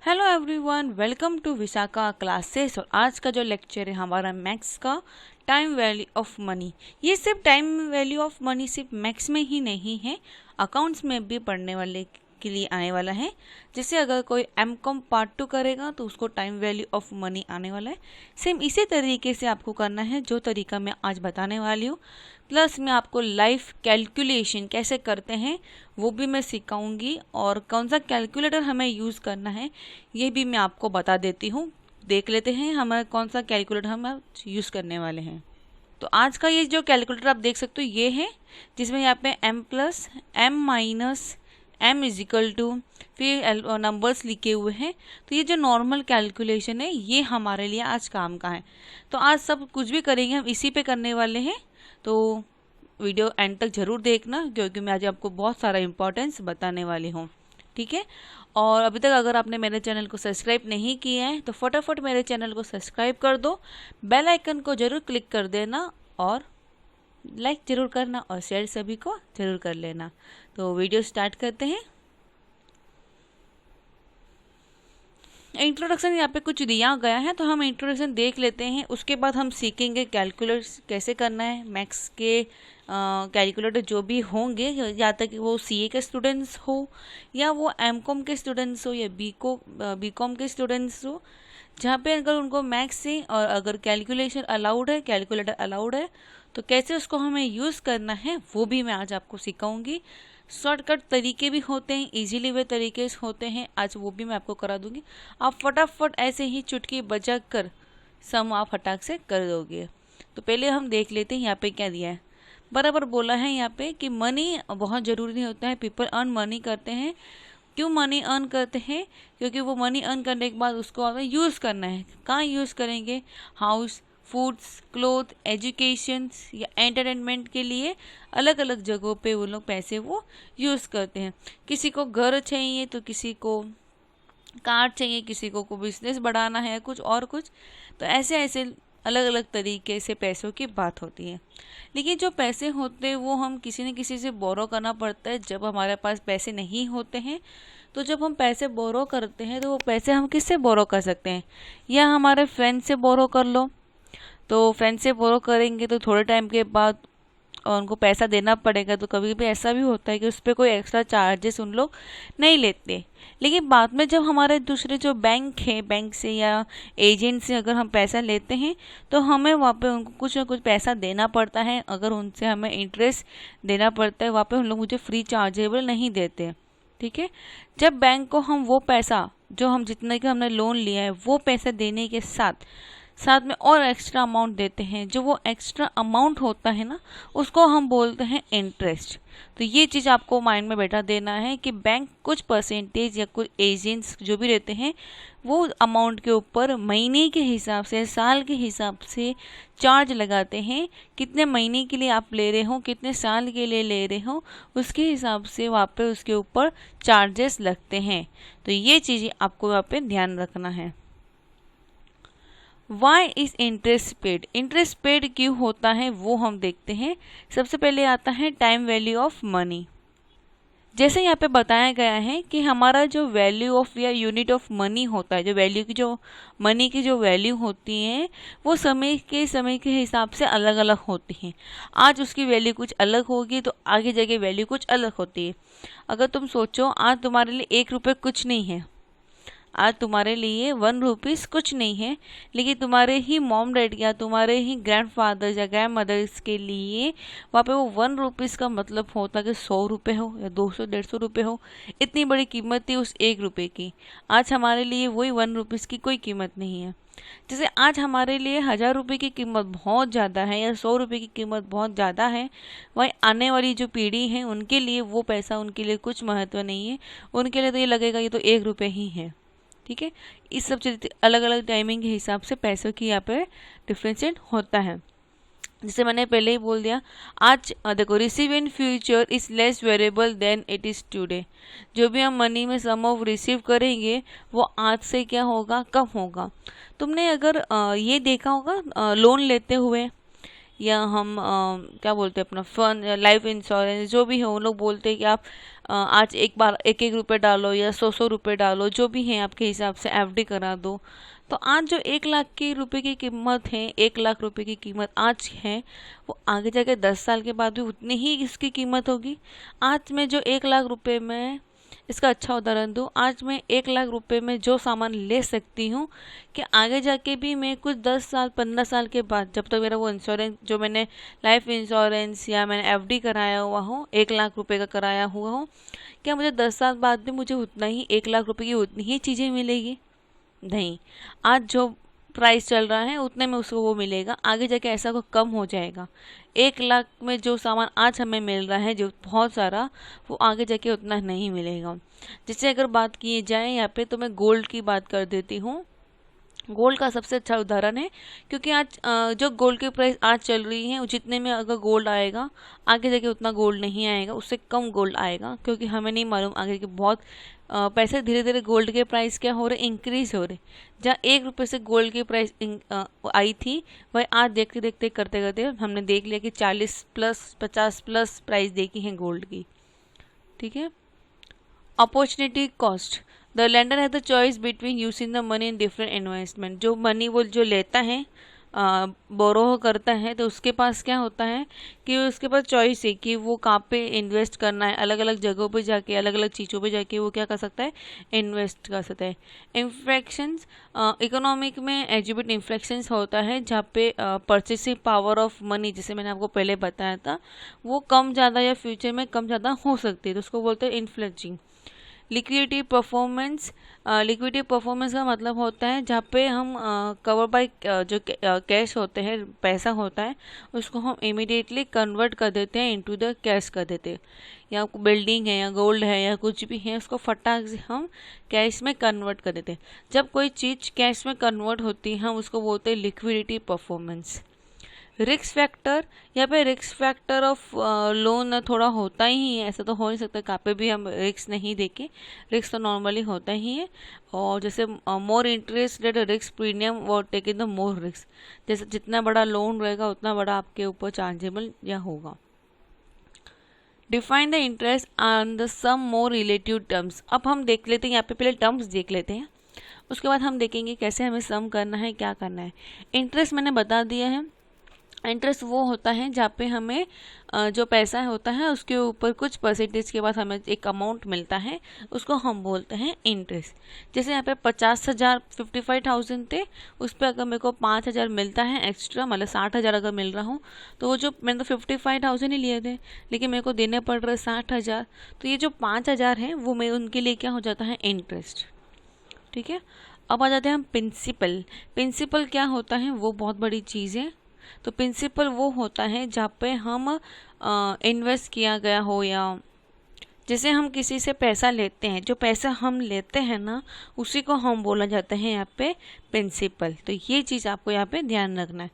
Hello everyone, welcome to Vishakha classes. और आज का जो लेक्चर है हमारा मैथ्स का टाइम वैल्यू ऑफ मनी। ये सिर्फ टाइम वैल्यू ऑफ मनी सिर्फ मैथ्स में ही नहीं है, अकाउंट्स में भी पढ़ने वाले के लिए आने वाला है। जैसे अगर कोई एमकॉम पार्ट 2 करेगा तो उसको टाइम वैल्यू ऑफ मनी आने वाला है। सेम इसी तरीके से आपको करना है जो तरीका मैं आज बताने वाली हूँ। प्लस मैं आपको लाइफ कैलकुलेशन कैसे करते हैं वो भी मैं सिखाऊंगी, और कौन सा कैलकुलेटर हमें यूज़ करना है ये भी मैं आपको बता देती हूँ। देख लेते हैं हमें कौन सा कैलकुलेटर हम यूज़ करने वाले हैं। तो आज का ये जो कैलकुलेटर आप देख सकते हो ये है, जिसमें यहाँ पे m plus m minus m is equal to फिर नंबर्स लिखे हुए हैं। तो ये जो नॉर्मल कैलकुलेशन है ये हमारे लिए आज काम का है। तो आज सब कुछ भी करेंगे हम इसी पे करने वाले हैं, तो वीडियो एंड तक ज़रूर देखना क्योंकि मैं आज आपको बहुत सारा इंपॉर्टेंस बताने वाली हूँ। ठीक है, और अभी तक अगर आपने मेरे चैनल को सब्सक्राइब नहीं किया है तो फटाफट मेरे चैनल को सब्सक्राइब कर दो, बेल आइकन को ज़रूर क्लिक कर देना और लाइक ज़रूर करना और शेयर सभी को ज़रूर कर लेना। तो वीडियो स्टार्ट करते हैं। इंट्रोडक्शन यहाँ पे कुछ दिया गया है तो हम इंट्रोडक्शन देख लेते हैं, उसके बाद हम सीखेंगे कैलकुलेट कैसे करना है। मैथ्स के कैलकुलेटर जो भी होंगे, या तक कि वो सीए के स्टूडेंट्स हो या वो एमकॉम के स्टूडेंट्स हो या बीकॉम के स्टूडेंट्स हो, जहाँ पे अगर उनको मैथ्स से और अगर कैलकुलेशन अलाउड है, कैलकुलेटर अलाउड है, तो कैसे उसको हमें यूज़ करना है वो भी मैं आज आपको सिखाऊंगी। शॉर्टकट तरीके भी होते हैं, इजीली वे तरीके होते हैं, आज वो भी मैं आपको करा दूंगी। आप फटाफट ऐसे ही चुटकी बजा कर सम आप फटाक से कर दोगे। तो पहले हम देख लेते हैं यहाँ पे क्या दिया है। बराबर बोला है यहाँ पे कि मनी बहुत ज़रूरी नहीं होता है, पीपल अर्न मनी करते हैं। क्यों मनी अर्न करते हैं? क्योंकि वो मनी अर्न करने के बाद उसको हमें यूज़ करना है। कहाँ यूज़ करेंगे? हाउस, फूड्स, क्लोथ, एजुकेशन या एंटरटेनमेंट के लिए अलग अलग जगहों पे वो लोग पैसे वो यूज़ करते हैं। किसी को घर चाहिए तो किसी को कार चाहिए, किसी को बिजनेस बढ़ाना है, कुछ और कुछ। तो ऐसे ऐसे अलग अलग तरीके से पैसों की बात होती है। लेकिन जो पैसे होते हैं वो हम किसी न किसी से बोरो करना पड़ता है जब हमारे पास पैसे नहीं होते हैं। तो जब हम पैसे बोरो करते हैं तो वो पैसे हम किससे बोरो कर सकते हैं? या हमारे फ्रेंड से बोरो कर लो। तो फ्रेंड से बोरो करेंगे तो थोड़े टाइम के बाद उनको पैसा देना पड़ेगा। तो कभी भी ऐसा भी होता है कि उस पर कोई एक्स्ट्रा चार्जेस उन लोग नहीं लेते। लेकिन बाद में जब हमारे दूसरे जो बैंक है, बैंक से या एजेंट से अगर हम पैसा लेते हैं तो हमें वहाँ पे उनको कुछ ना कुछ पैसा देना पड़ता है। अगर उनसे हमें इंटरेस्ट देना पड़ता है, वहाँ पे उन लोग मुझे फ्री चार्जेबल नहीं देते। ठीक है, जब बैंक को हम वो पैसा जो हम जितने का हमने लोन लिया है वो पैसा देने के साथ साथ में और एक्स्ट्रा अमाउंट देते हैं, जो वो एक्स्ट्रा अमाउंट होता है ना उसको हम बोलते हैं इंटरेस्ट। तो ये चीज़ आपको माइंड में बैठा देना है कि बैंक कुछ परसेंटेज या कुछ एजेंट्स जो भी रहते हैं वो अमाउंट के ऊपर महीने के हिसाब से, साल के हिसाब से चार्ज लगाते हैं। कितने महीने के लिए आप ले रहे हो, कितने साल के लिए ले रहे हो, उसके हिसाब से वहाँ पे उसके ऊपर चार्जेस लगते हैं। तो ये चीज़ें आपको वहाँ पे ध्यान रखना है। Why is interest paid? Interest paid क्यों होता है वो हम देखते हैं। सबसे पहले आता है टाइम वैल्यू ऑफ मनी। जैसे यहाँ पे बताया गया है कि हमारा जो वैल्यू ऑफ या यूनिट ऑफ मनी होता है, जो वैल्यू की जो मनी की जो वैल्यू होती है वो समय के हिसाब से अलग अलग होती हैं। आज उसकी वैल्यू कुछ अलग होगी तो आगे जाके वैल्यू कुछ अलग होती है। अगर तुम सोचो आज तुम्हारे लिए 1 रुपये कुछ नहीं है, आज तुम्हारे लिए 1 रुपीज़ कुछ नहीं है, लेकिन तुम्हारे ही मॉम डैड या तुम्हारे ही ग्रैंडफादर या ग्रैंड मदर्स के लिए वहाँ पे वो 1 रुपीज़ का मतलब होता कि 100 रुपये हो या 200-150 रुपये हो। इतनी बड़ी कीमत थी उस 1 रुपये की। आज हमारे लिए वही 1 रुपीज़ की कोई कीमत नहीं है। जैसे आज हमारे लिए 1000 रुपये की कीमत बहुत ज़्यादा है या 100 रुपये की कीमत बहुत ज़्यादा है, वहीं आने वाली जो पीढ़ी है उनके लिए वो पैसा उनके लिए कुछ महत्व नहीं है। उनके लिए तो ये लगेगा ये तो 1 रुपये ही है। ठीक है, इस सब चीज़ अलग अलग टाइमिंग के हिसाब से पैसों की यहाँ पे डिफ्रेंशिएट होता है। जैसे मैंने पहले ही बोल दिया, आज देखो receive in future is less variable then it is today. जो भी हम मनी में सम ऑफ रिसीव करेंगे वो आज से क्या होगा, कब होगा। तुमने अगर ये देखा होगा लोन लेते हुए, या हम क्या बोलते हैं अपना फंड, लाइफ इंश्योरेंस जो भी है, वो लोग बोलते हैं कि आप आज एक बार 1-1 रुपये डालो या 100-100 रुपये डालो, जो भी है आपके हिसाब से एफडी करा दो। तो आज जो 1 लाख की रुपए की कीमत है, 1 लाख रुपए की कीमत आज है, वो आगे जाके 10 साल के बाद भी उतनी ही इसकी कीमत होगी। आज मैं जो 1 लाख रुपए में, इसका अच्छा उदाहरण दूँ, आज मैं 1 लाख रुपए में जो सामान ले सकती हूँ कि आगे जाके भी मैं कुछ 10 साल 15 साल के बाद, जब तक मेरा वो इंश्योरेंस जो मैंने लाइफ इंश्योरेंस या मैंने एफडी कराया हुआ हो 1 लाख रुपए का कराया हुआ हो, क्या मुझे 10 साल बाद भी मुझे उतना ही 1 लाख रुपए की उतनी ही चीज़ें मिलेगी? नहीं। आज जो प्राइस चल रहा है उतने में उसको वो मिलेगा, आगे जाके ऐसा को कम हो जाएगा। 1 लाख में जो सामान आज हमें मिल रहा है जो बहुत सारा, वो आगे जाके उतना नहीं मिलेगा। जैसे अगर बात की जाए यहाँ पे, तो मैं गोल्ड की बात कर देती हूँ। गोल्ड का सबसे अच्छा उदाहरण है, क्योंकि आज जो गोल्ड की प्राइस आज चल रही है, जितने में अगर गोल्ड आएगा, आगे जाके उतना गोल्ड नहीं आएगा, उससे कम गोल्ड आएगा, क्योंकि हमें नहीं मालूम आगे के बहुत पैसे धीरे धीरे गोल्ड के प्राइस क्या हो रहे, इंक्रीज हो रहे। जहाँ 1 रुपये से गोल्ड की प्राइस आई थी, वही आज देखते देखते करते करते हमने देख लिया कि 40+ 50+ प्राइस देखी है गोल्ड की। ठीक है। Opportunity cost, the lender has the choice between using the money in different investment. जो मनी वो जो लेता है, बोरो करता है, तो उसके पास क्या होता है कि उसके पास चॉइस है कि वो कहाँ पे इन्वेस्ट करना है। अलग अलग जगहों पे जाके, अलग अलग चीज़ों पे जाके वो क्या कर सकता है, इन्वेस्ट कर सकता है। इन्फ्लेक्शंस, इकोनॉमिक में एग्जिबिट इन्फ्लेक्शंस होता है, जहाँ पे परचेसिंग पावर ऑफ मनी, जैसे मैंने आपको पहले बताया था, वो कम ज़्यादा या फ्यूचर में कम ज़्यादा हो सकती है, तो उसको बोलते हैं इन्फ्लेजिंग। लिक्विडिटी परफॉर्मेंस, लिक्विडिटी परफॉर्मेंस का मतलब होता है जहाँ पे हम कवर बाय जो कैश होते हैं, पैसा होता है, उसको हम इमीडिएटली कन्वर्ट कर देते हैं इनटू द कैश कर देते हैं। या बिल्डिंग है या गोल्ड है या कुछ भी है, उसको फटाक से हम कैश में कन्वर्ट कर देते हैं। जब कोई चीज़ कैश में कन्वर्ट होती है, हम उसको बोलते हैं लिक्विडिटी परफॉर्मेंस। रिस्क फैक्टर, यहाँ पे रिस्क फैक्टर ऑफ लोन थोड़ा होता ही है, ऐसा तो हो नहीं सकता कहाँ पे भी हम रिस्क नहीं देखें, रिस्क तो नॉर्मली होता ही है। और जैसे more interest rate risk premium वो टेकिंग द मोर रिस्क, जैसे जितना बड़ा लोन रहेगा उतना बड़ा आपके ऊपर चार्जेबल या होगा। Define the interest on the sum more relative terms. अब हम देख लेते हैं, यहाँ पे पहले टर्म्स देख लेते हैं, उसके बाद हम देखेंगे कैसे हमें सम करना है, क्या करना है। इंटरेस्ट मैंने बता दिया है। इंटरेस्ट वो होता है जहाँ पे हमें जो पैसा होता है उसके ऊपर कुछ परसेंटेज के बाद हमें एक अमाउंट मिलता है, उसको हम बोलते हैं इंटरेस्ट। जैसे यहाँ पे 50,000 55,000 थे, उस पर अगर मेरे को 5,000 मिलता है एक्स्ट्रा, मतलब 60,000 अगर मिल रहा हूँ, तो वो जो मैंने तो 55,000 ही लिए थे, लेकिन मेरे को देने पड़ रहे 60,000, तो ये जो 5,000 है वो मेरे उनके लिए क्या हो जाता है, इंटरेस्ट। ठीक है। अब आ जाते हैं हम प्रिंसिपल। प्रिंसिपल क्या होता है, वो बहुत बड़ी चीज़ है। तो प्रिंसिपल वो होता है जहाँ पे हम इन्वेस्ट किया गया हो, या जैसे हम किसी से पैसा लेते हैं, जो पैसा हम लेते हैं ना, उसी को हम बोला जाता है यहाँ पे प्रिंसिपल। तो ये चीज़ आपको यहाँ पे ध्यान रखना है।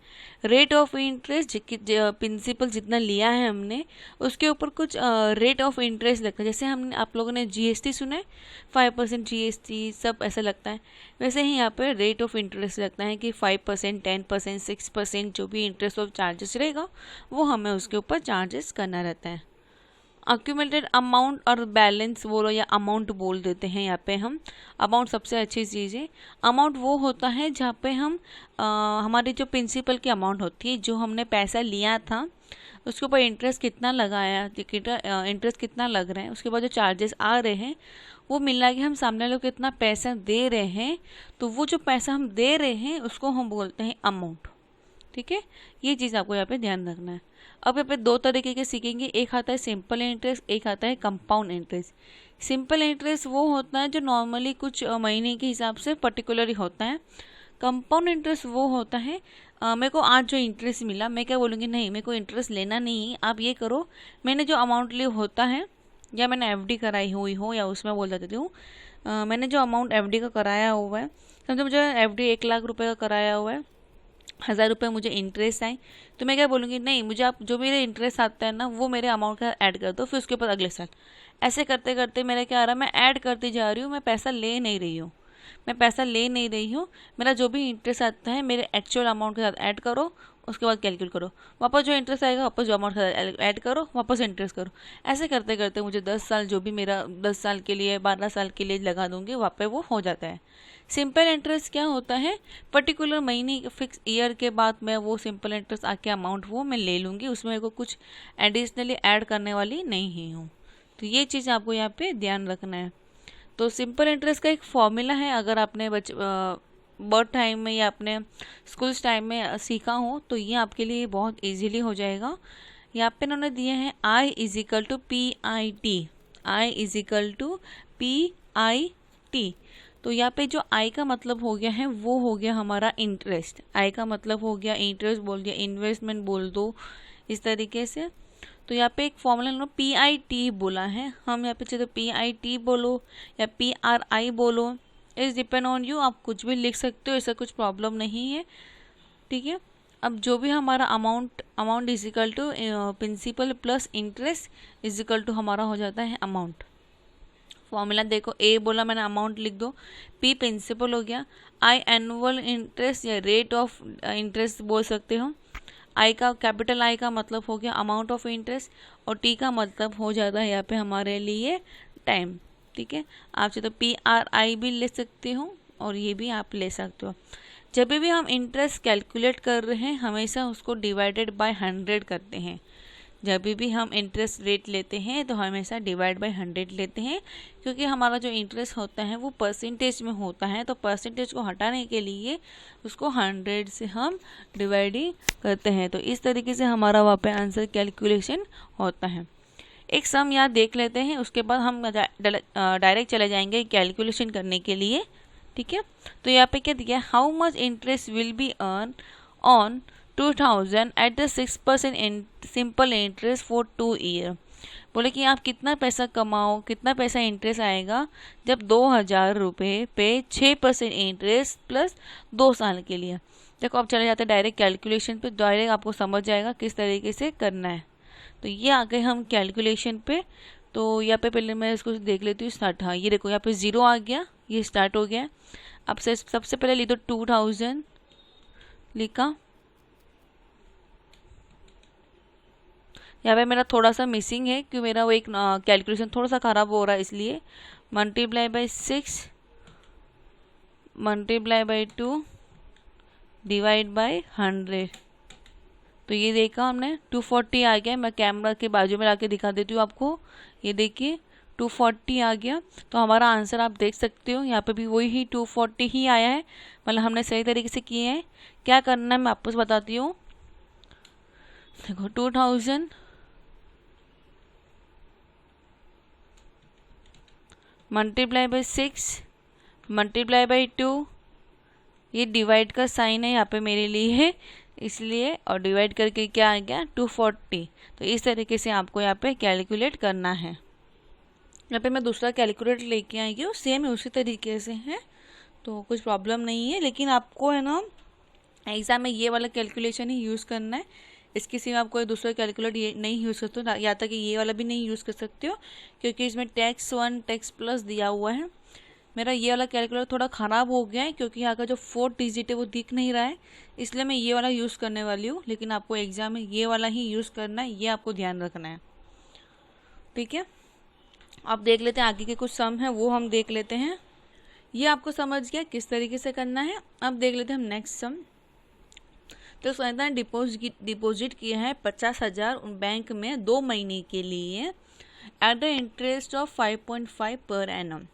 रेट ऑफ इंटरेस्ट, प्रिंसिपल जितना लिया है हमने उसके ऊपर कुछ रेट ऑफ इंटरेस्ट लगता है। जैसे हमने, आप लोगों ने जीएसटी सुना है, 5% जीएसटी सब ऐसा लगता है, वैसे ही यहाँ पे रेट ऑफ इंटरेस्ट लगता है कि 5%, 10%, 6% जो भी इंटरेस्ट ऑफ चार्जेस रहेगा वो हमें उसके ऊपर चार्जेस करना रहता है। अक्यूमुलेटेड अमाउंट और बैलेंस बोलो या अमाउंट बोल देते हैं यहाँ पे हम। अमाउंट सबसे अच्छी चीज़ है। अमाउंट वो होता है जहाँ पे हम हमारी जो प्रिंसिपल की अमाउंट होती है, जो हमने पैसा लिया था उसके ऊपर इंटरेस्ट कितना लगाया, इंटरेस्ट कितना लग रहा है, उसके बाद जो चार्जेस आ रहे हैं वो मिला के हम सामने लोग कितना पैसा दे रहे हैं, तो वो जो पैसा हम दे रहे हैं उसको हम बोलते हैं अमाउंट। ठीक है, ये चीज़ आपको यहाँ पे ध्यान रखना है। अब यहाँ पे दो तरीके के सीखेंगे, एक आता है सिंपल इंटरेस्ट, एक आता है कंपाउंड इंटरेस्ट। सिंपल इंटरेस्ट वो होता है जो नॉर्मली कुछ महीने के हिसाब से पर्टिकुलरली होता है। कंपाउंड इंटरेस्ट वो होता है मेरे को आज जो इंटरेस्ट मिला, मैं क्या बोलूँगी, नहीं मेरे को इंटरेस्ट लेना नहीं है, आप ये करो, मैंने जो अमाउंट लिया होता है, या मैंने एफडी कराई हुई हो, या उसमें बोल देती हूँ मैंने जो अमाउंट एफडी का कराया हुआ है, समझो मुझे एफडी 1 लाख रुपए का कराया हुआ है, 1,000 रुपये मुझे इंटरेस्ट आए, तो मैं क्या बोलूँगी, नहीं मुझे आप जो मेरे इंटरेस्ट आता है ना वो मेरे अमाउंट का ऐड कर दो, फिर उसके ऊपर अगले साल। ऐसे करते करते मेरा क्या आ रहा है, मैं ऐड करती जा रही हूँ, मैं पैसा ले नहीं रही हूँ, मेरा जो भी इंटरेस्ट आता है मेरे एक्चुअल अमाउंट के साथ ऐड करो, उसके बाद कैलकुलेट करो, वापस जो इंटरेस्ट आएगा वापस जो अमाउंट ऐड करो, वापस इंटरेस्ट करो। ऐसे करते करते मुझे 10 साल, जो भी मेरा 10 साल के लिए 12 साल के लिए लगा दूंगी, वहाँ पे वो हो जाता है। सिंपल इंटरेस्ट क्या होता है, पर्टिकुलर महीने फिक्स ईयर के बाद मैं वो सिंपल इंटरेस्ट आके अमाउंट वो मैं ले लूँगी, उसमें मेरे को कुछ एडिशनली ऐड करने वाली नहीं हूँ। तो ये चीज़ आपको यहाँ पे ध्यान रखना है। तो सिंपल इंटरेस्ट का एक फॉर्मूला है, अगर आपने बर्थ टाइम में या अपने स्कूल टाइम में सीखा हो तो ये आपके लिए बहुत इजीली हो जाएगा। यहाँ पे उन्होंने दिए हैं I is equal to PIT, I is equal to PIT। तो यहाँ पे जो I का मतलब हो गया है वो हो गया हमारा इंटरेस्ट, I का मतलब हो गया इंटरेस्ट बोल दिया, इन्वेस्टमेंट बोल दो, इस तरीके से। तो यहाँ पे एक फॉर्मूला उन्होंने PIT बोला है, हम यहाँ पे चाहे तो PIT बोलो या PRI बोलो, इस डिपेंड ऑन यू, आप कुछ भी लिख सकते हो, ऐसा कुछ प्रॉब्लम नहीं है, ठीक है। अब जो भी हमारा amount is equal to principal plus interest is equal to हमारा हो जाता है अमाउंट। फॉर्मूला देखो, ए बोला मैंने अमाउंट लिख दो, पी प्रिंसिपल हो गया, आई एनुअल इंटरेस्ट या रेट ऑफ इंटरेस्ट बोल सकते हो, आई का कैपिटल आई का मतलब हो गया अमाउंट ऑफ इंटरेस्ट, और टी का मतलब हो जाता है यहाँ पे हमारे लिए टाइम, ठीक है। आप चाहे तो PRI भी ले सकते हो और ये भी आप ले सकते हो। जब भी हम इंटरेस्ट कैलकुलेट कर रहे हैं हमेशा उसको डिवाइडेड बाय 100 करते हैं। जब भी हम इंटरेस्ट रेट लेते हैं तो हमेशा डिवाइड बाय 100 लेते हैं, क्योंकि हमारा जो इंटरेस्ट होता है वो परसेंटेज में होता है, तो परसेंटेज को हटाने के लिए उसको 100 से हम डिवाइड ही करते हैं। तो इस तरीके से हमारा वहाँ पे आंसर कैलकुलेशन होता है। एक सम यहाँ देख लेते हैं, उसके बाद हम डायरेक्ट चले जाएंगे कैलकुलेशन करने के लिए, ठीक है। तो यहाँ पे क्या दिया, how much interest will be earn on 2000 at the 6% simple interest for 2 year. बोले कि आप कितना पैसा कमाओ, कितना पैसा इंटरेस्ट आएगा जब 2000 रुपये पे 6% इंटरेस्ट प्लस 2 साल के लिए। देखो आप चले जाते हैं डायरेक्ट कैलकुलेशन पे, डायरेक्ट आपको समझ जाएगा किस तरीके से करना है। तो ये आ गए हम कैलकुलेशन पे। तो यहाँ पे पहले मैं इसको देख लेती हूँ स्टार्ट। हाँ ये देखो यहाँ पे 0 आ गया, ये स्टार्ट हो गया। अब से सबसे पहले लिख दो 2000 लिखा, यहाँ पे मेरा थोड़ा सा मिसिंग है क्योंकि मेरा वो एक कैलकुलेशन थोड़ा सा ख़राब हो रहा है, इसलिए multiply by 6 multiply by 2 divide by 100। तो ये देखा हमने 240 आ गया। मैं कैमरा के बाजू में लाके दिखा देती हूँ आपको, ये देखिए 240 आ गया। तो हमारा आंसर आप देख सकते हो यहाँ पे भी वही ही 240 ही आया है, मतलब हमने सही तरीके से किए हैं। क्या करना है मैं आपको बताती हूँ। देखो 2000 मल्टीप्लाई बाय 6 मल्टीप्लाई बाय 2, ये डिवाइड का साइन है यहाँ पे मेरे लिए है इसलिए, और डिवाइड करके क्या आ गया 240। तो इस तरीके से आपको यहाँ पे कैलकुलेट करना है। यहाँ पे मैं दूसरा कैलकुलेटर लेके आई हूँ, सेम उसी तरीके से है, तो कुछ प्रॉब्लम नहीं है। लेकिन आपको है ना एग्जाम में ये वाला कैलकुलेशन ही यूज़ करना है, इसके सिवा आप कोई दूसरा कैलकुलेटर ये नहीं यूज़ कर सकते हो, या तक कि ये वाला भी नहीं यूज़ कर सकते हो, क्योंकि इसमें टैक्स 1 टैक्स प्लस दिया हुआ है। मेरा ये वाला कैलकुलेटर थोड़ा ख़राब हो गया है क्योंकि यहाँ का जो 4 डिजिट है वो दिख नहीं रहा है, इसलिए मैं ये वाला यूज़ करने वाली हूँ। लेकिन आपको एग्जाम में ये वाला ही यूज़ करना है, ये आपको ध्यान रखना है, ठीक है। आप देख लेते हैं आगे के कुछ सम है वो हम देख लेते हैं। ये आपको समझ गया किस तरीके से करना है। अब देख लेते हैं हम नेक्स्ट सम। तो कहता है डिपॉजिट किया है 50,000 बैंक में 2 महीने के लिए at the interest of 5.5 per annum.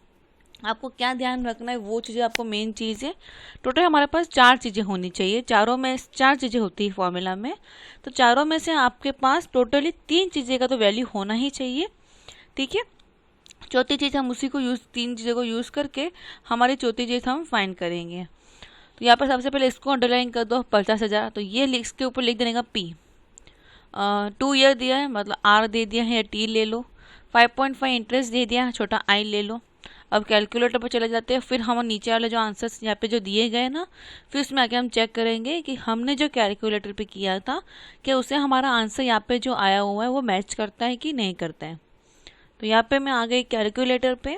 आपको क्या ध्यान रखना है वो चीज़ें आपको मेन चीज़ है। टोटल हमारे पास 4 चीज़ें होनी चाहिए, चारों में 4 चीज़ें होती है फॉर्मूला में, तो चारों में से आपके पास टोटली 3 चीज़ें का तो वैल्यू होना ही चाहिए, ठीक है। चौथी चीज़ हम उसी को 3 चीज़ों को यूज़ करके हमारी चौथी चीज़ हम फाइंड करेंगे। तो यहाँ पर सबसे पहले इसको अंडरलाइन कर दो 50,000, तो ये इसके ऊपर लिख देने का P। 2 ईयर दिया है मतलब R दे दिया है या T ले लो, 5.5 इंटरेस्ट दे दिया है छोटा I ले लो। अब कैलकुलेटर पर चले जाते हैं, फिर हम नीचे वाले जो आंसर्स यहाँ पे जो दिए गए ना, फिर उसमें आके हम चेक करेंगे कि हमने जो कैलकुलेटर पे किया था क्या उसे हमारा आंसर यहाँ पे जो आया हुआ है वो मैच करता है कि नहीं करता है। तो यहाँ पे मैं आ गई कैलकुलेटर पे।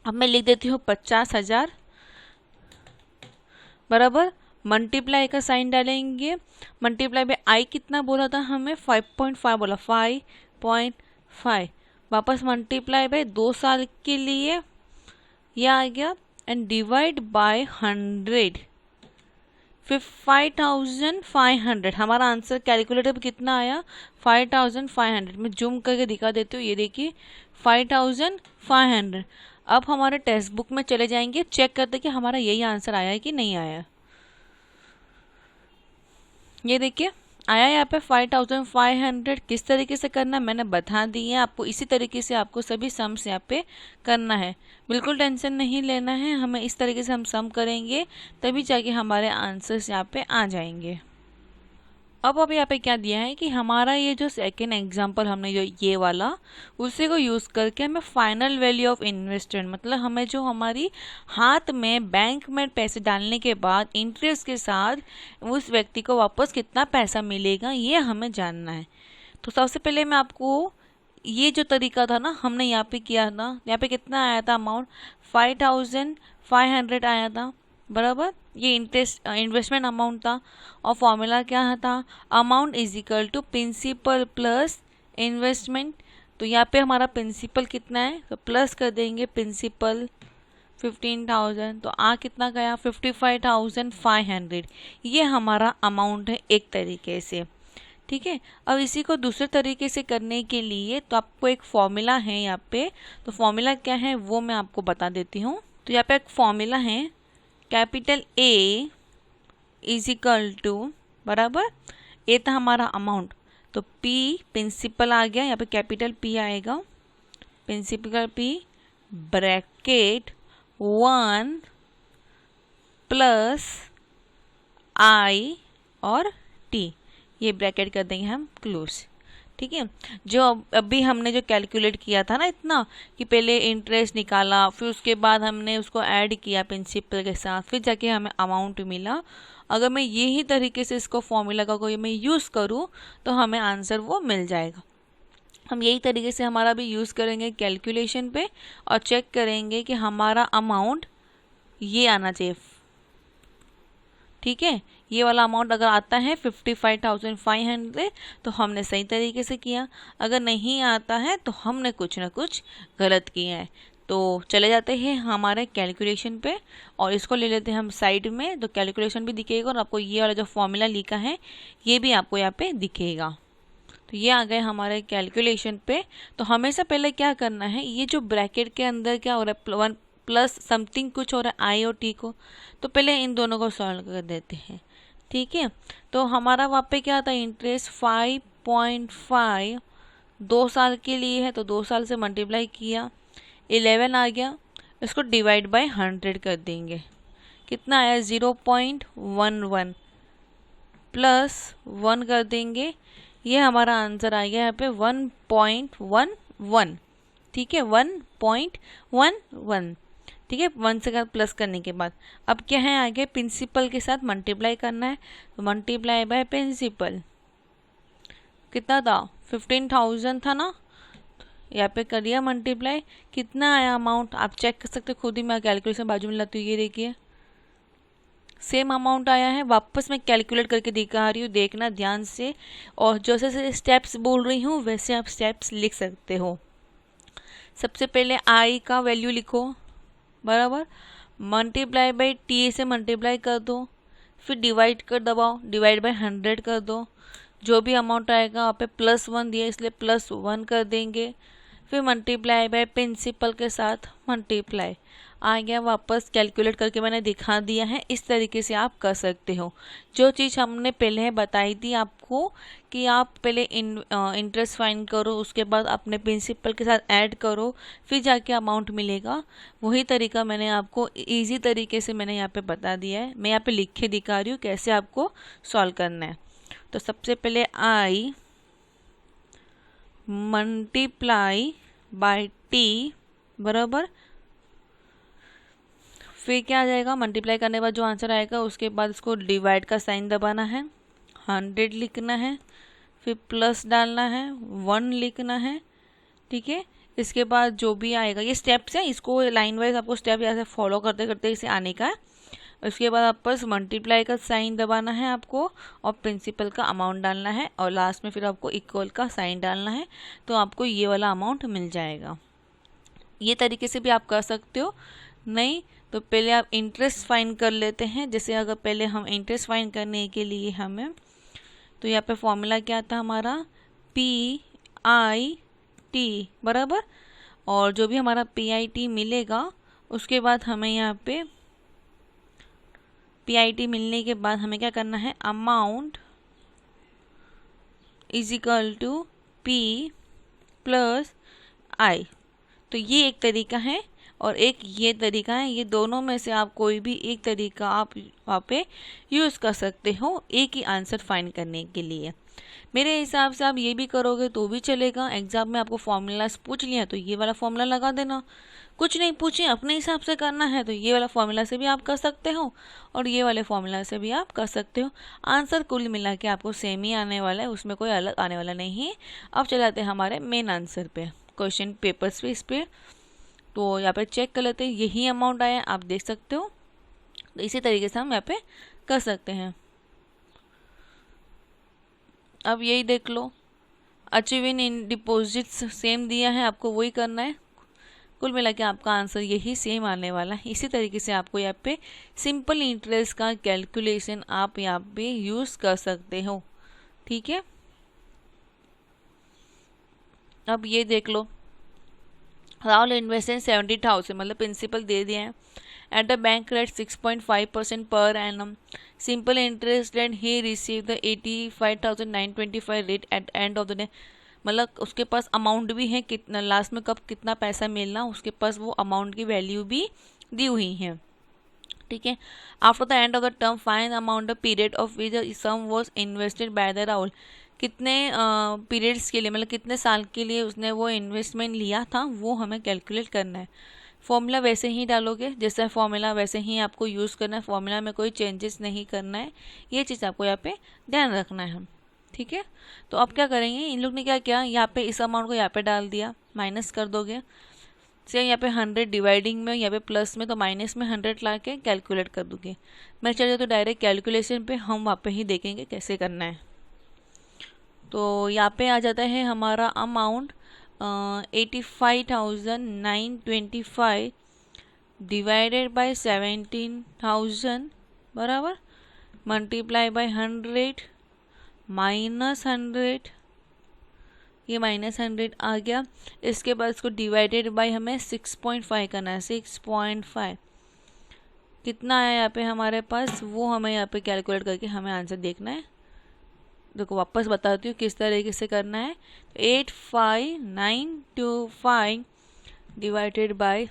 अब मैं लिख देती हूँ 50,000 बराबर मल्टीप्लाई का साइन डालेंगे, मल्टीप्लाई बाय आई कितना बोला था हमें, 5.5 बोला, 5.5 वापस मल्टीप्लाई बाय 2 साल के लिए ये आ गया एंड डिवाइड बाय 100, फिर 5500 हमारा आंसर कैलकुलेटर पे कितना आया 5500। मैं जूम करके दिखा देती हूँ, ये देखिए 5500। अब हमारे टेक्स्ट बुक में चले जाएंगे, चेक करते कि हमारा यही आंसर आया है कि नहीं आया। ये देखिए आया यहाँ पे 5500। किस तरीके से करना है मैंने बता दी है आपको, इसी तरीके से आपको सभी सम्स यहाँ पे करना है, बिल्कुल टेंशन नहीं लेना है। हमें इस तरीके से हम सम करेंगे तभी जाके हमारे आंसर्स यहाँ पे आ जाएंगे। अब यहाँ पे क्या दिया है कि हमारा ये जो सेकेंड एग्जांपल हमने जो ये वाला उसी को यूज़ करके हमें फाइनल वैल्यू ऑफ इन्वेस्टमेंट, मतलब हमें जो हमारी हाथ में बैंक में पैसे डालने के बाद इंटरेस्ट के साथ उस व्यक्ति को वापस कितना पैसा मिलेगा ये हमें जानना है। तो सबसे पहले मैं आपको ये जो तरीका था ना हमने यहाँ पे किया था, यहाँ पे कितना आया था अमाउंट 5500 आया था बराबर, ये इन्वेस्टमेंट अमाउंट था। और फॉर्मूला क्या था, amount is equal to principal plus investment. तो यहाँ पे हमारा प्रिंसिपल कितना है तो प्लस कर देंगे प्रिंसिपल 15,000, तो कितना गया 55,500। ये हमारा अमाउंट है एक तरीके से, ठीक है। अब इसी को दूसरे तरीके से करने के लिए तो आपको एक फॉर्मूला है यहाँ पे, तो फॉर्मूला क्या है वो मैं आपको बता देती हूँ। तो यहाँ पे एक फॉर्मूला है capital A is equal to बराबर, ए था हमारा अमाउंट तो P प्रिंसिपल आ गया, यहाँ पे कैपिटल P आएगा, principal P bracket 1 plus I और T, ये ब्रैकेट कर देंगे हम क्लोज, ठीक है। जो अभी हमने जो कैलकुलेट किया था ना इतना कि पहले इंटरेस्ट निकाला फिर उसके बाद हमने उसको ऐड किया प्रिंसिपल के साथ फिर जाके हमें अमाउंट मिला, अगर मैं यही तरीके से इसको फॉर्मूला का कोई मैं यूज़ करूँ तो हमें आंसर वो मिल जाएगा। हम यही तरीके से हमारा भी यूज़ करेंगे कैलकुलेशन पे और चेक करेंगे कि हमारा अमाउंट ये आना चाहिए, ठीक है। ये वाला अमाउंट अगर आता है 55,500 तो हमने सही तरीके से किया, अगर नहीं आता है तो हमने कुछ ना कुछ गलत किया है। तो चले जाते हैं हमारे कैलकुलेशन पे और इसको ले लेते हैं हम साइड में, तो कैलकुलेशन भी दिखेगा और आपको ये वाला जो फॉर्मूला लिखा है ये भी आपको यहाँ पे दिखेगा। तो ये आ गए हमारे कैलकुलेशन पे। तो हमेशा पहले क्या करना है, ये जो ब्रैकेट के अंदर क्या हो रहा है 1 प्लस समथिंग कुछ हो रहा है आई और टी को, तो पहले इन दोनों को सॉल्व कर देते हैं, ठीक है। तो हमारा वहाँ पे क्या था इंटरेस्ट 5.5 2 साल के लिए है, तो 2 साल से मल्टीप्लाई किया 11 आ गया, इसको डिवाइड बाय 100 कर देंगे, कितना आया 0.11 प्लस 1 कर देंगे, ये हमारा आंसर आ गया यहाँ पे 1.11, ठीक है 1.11, ठीक है 1 से प्लस करने के बाद अब क्या है आगे प्रिंसिपल के साथ मल्टीप्लाई करना है, तो मल्टीप्लाई बाय प्रिंसिपल कितना था 15,000 था ना, यहाँ पे करिए मल्टीप्लाई, कितना आया अमाउंट आप चेक कर सकते खुद ही, मैं कैलकुलेशन बाजू में लाती हूँ, ये देखिए सेम अमाउंट आया है। वापस मैं कैलकुलेट करके दिखा रही हूँ, देखना ध्यान से, और जैसे जैसे स्टेप्स बोल रही हूँ वैसे आप स्टेप्स लिख सकते हो। सबसे पहले आई का वैल्यू लिखो बराबर, मल्टीप्लाई बाय टी से मल्टीप्लाई कर दो, फिर डिवाइड कर दबाओ, डिवाइड बाय 100 कर दो, जो भी अमाउंट आएगा वहाँ पे +1 दिया इसलिए +1 कर देंगे, फिर मल्टीप्लाई बाय प्रिंसिपल के साथ मल्टीप्लाई आ गया, वापस कैलकुलेट करके मैंने दिखा दिया है, इस तरीके से आप कर सकते हो। जो चीज़ हमने पहले बताई थी आपको कि आप पहले इंटरेस्ट फाइंड करो, उसके बाद अपने प्रिंसिपल के साथ ऐड करो, फिर जाके अमाउंट मिलेगा, वही तरीका मैंने आपको इजी तरीके से मैंने यहाँ पे बता दिया है। मैं यहाँ पे लिख के दिखा रही हूँ कैसे आपको सॉल्व करना है। तो सबसे पहले आई मल्टीप्लाई बाय टी बराबर, फिर क्या आ जाएगा मल्टीप्लाई करने के बाद जो आंसर आएगा उसके बाद इसको डिवाइड का साइन दबाना है, 100 लिखना है, फिर प्लस डालना है, 1 लिखना है, ठीक है। इसके बाद जो भी आएगा ये स्टेप्स हैं, इसको लाइन वाइज आपको स्टेप ऐसे फॉलो करते करते इसे आने का है। उसके बाद आपस मल्टीप्लाई का साइन दबाना है आपको और प्रिंसिपल का अमाउंट डालना है और लास्ट में फिर आपको इक्वल का साइन डालना है, तो आपको ये वाला अमाउंट मिल जाएगा। ये तरीके से भी आप कर सकते हो। नहीं तो पहले आप इंटरेस्ट फाइंड कर लेते हैं। जैसे अगर पहले हम इंटरेस्ट फाइंड करने के लिए हमें, तो यहाँ पे फॉर्मूला क्या था हमारा, PIT बराबर, और जो भी हमारा PIT मिलेगा उसके बाद हमें यहाँ पे PIT मिलने के बाद हमें क्या करना है, amount is equal to P plus I। तो ये एक तरीका है और एक ये तरीका है। ये दोनों में से आप कोई भी एक तरीका आप वहाँ पे यूज़ कर सकते हो एक ही आंसर फाइंड करने के लिए। मेरे हिसाब से आप ये भी करोगे तो भी चलेगा। एग्जाम में आपको फॉर्मूलाज पूछ लिया तो ये वाला फॉर्मूला लगा देना, कुछ नहीं पूछे अपने हिसाब से करना है तो ये वाला फॉर्मूला से भी आप कर सकते हो और ये वाले फॉर्मूला से भी आप कर सकते हो। आंसर कुल मिला के आपको सेम ही आने वाला है, उसमें कोई अलग आने वाला नहीं है। अब चलाते हैं हमारे मेन आंसर पे, क्वेश्चन पेपर्स पे, इस पे तो यहाँ पे चेक कर लेते हैं। यही अमाउंट आया, आप देख सकते हो। तो इसी तरीके से हम यहाँ पे कर सकते हैं। अब यही देख लो, अचीविंग इन डिपॉजिट्स सेम दिया है, आपको वही करना है। कुल मिला के आपका आंसर यही सेम आने वाला है। इसी तरीके से आपको यहाँ पे सिंपल इंटरेस्ट का कैलकुलेशन आप यहाँ पे यूज़ कर सकते हो। ठीक है, अब ये देख लो, राहुल इन्वेस्ट इन 70,000, मतलब प्रिंसिपल दे दिया है, at the bank rate 6.5% per annum, simple interest and he receive the 85,925 rate at end of the day. मतलब उसके पास अमाउंट भी है, कितना लास्ट में कब कितना पैसा मिलना, उसके पास वो अमाउंट की वैल्यू भी दी हुई है। ठीक है, after the end of the term find amount the period of which the sum was invested by the Rahul. कितने पीरियड्स के लिए, मतलब कितने साल के लिए उसने वो इन्वेस्टमेंट लिया था, वो हमें कैलकुलेट करना है। फॉर्मूला वैसे ही डालोगे, जैसा फॉर्मूला वैसे ही आपको यूज़ करना है, फॉर्मूला में कोई चेंजेस नहीं करना है। ये चीज़ आपको यहाँ पे ध्यान रखना है। ठीक है, तो अब क्या करेंगे, इन लोग ने क्या किया, यहाँ पे इस अमाउंट को यहाँ पे डाल दिया, माइनस कर दोगे। से यहाँ पे 100 डिवाइडिंग में, यहाँ पे प्लस में, तो माइनस में 100 ला के कैलकुलेट कर दूँगी। मैं चलिए तो डायरेक्ट कैलकुलेशन पे हम वहाँ पे ही देखेंगे कैसे करना है। तो यहाँ पे आ जाता है हमारा अमाउंट 85,925 डिवाइडेड बाय 17,000 बराबर, मल्टीप्लाई बाय 100 माइनस 100, ये माइनस 100 आ गया। इसके बाद इसको डिवाइडेड बाय हमें 6.5 करना है, 6.5 कितना आया यहाँ पे हमारे पास, वो हमें यहाँ पे कैलकुलेट करके हमें आंसर देखना है। देखो वापस बताती हूँ किस तरीके से करना है। 85,925 डिवाइडेड बाय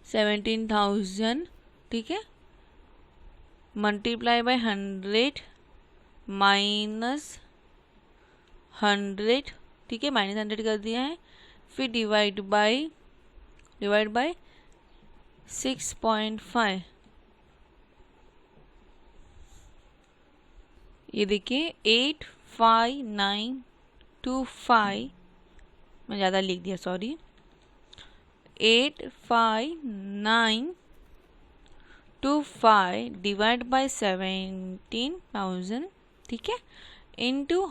17,000, ठीक है, मल्टीप्लाई बाय 100 माइनस 100, ठीक है, माइनस 100 कर दिया है, फिर डिवाइड बाय 6.5। ये देखिए 85,925, मैं ज़्यादा लिख दिया, सॉरी, 85,925 डिवाइड बाय 17,000, ठीक है, इंटू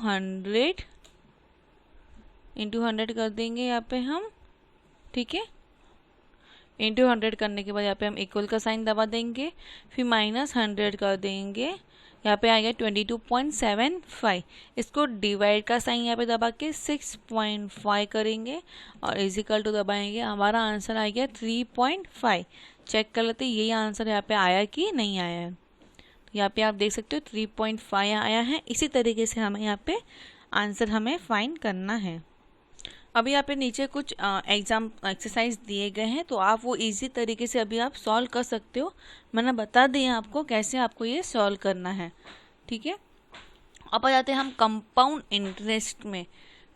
100 कर देंगे यहाँ पे हम। ठीक है, इंटू 100 करने के बाद यहाँ पे हम इक्वल का साइन दबा देंगे, फिर माइनस 100 कर देंगे, यहाँ पे आएगा 22.75। इसको डिवाइड का साइन यहाँ पे दबा के 6.5 करेंगे और इजिकल टू दबाएंगे, हमारा आंसर आ गया 3.5। चेक कर लेते यही आंसर यहाँ पे आया कि नहीं आया है। तो यहाँ पे आप देख सकते हो 3.5 आया है। इसी तरीके से हमें यहाँ पे आंसर हमें फाइंड करना है। अभी यहाँ पे नीचे कुछ एग्जाम एक्सरसाइज दिए गए हैं, तो आप वो इजी तरीके से अभी आप सॉल्व कर सकते हो। मैंने बता दिया आपको कैसे आपको ये सॉल्व करना है। ठीक है, अब आ जाते हैं हम कंपाउंड इंटरेस्ट में।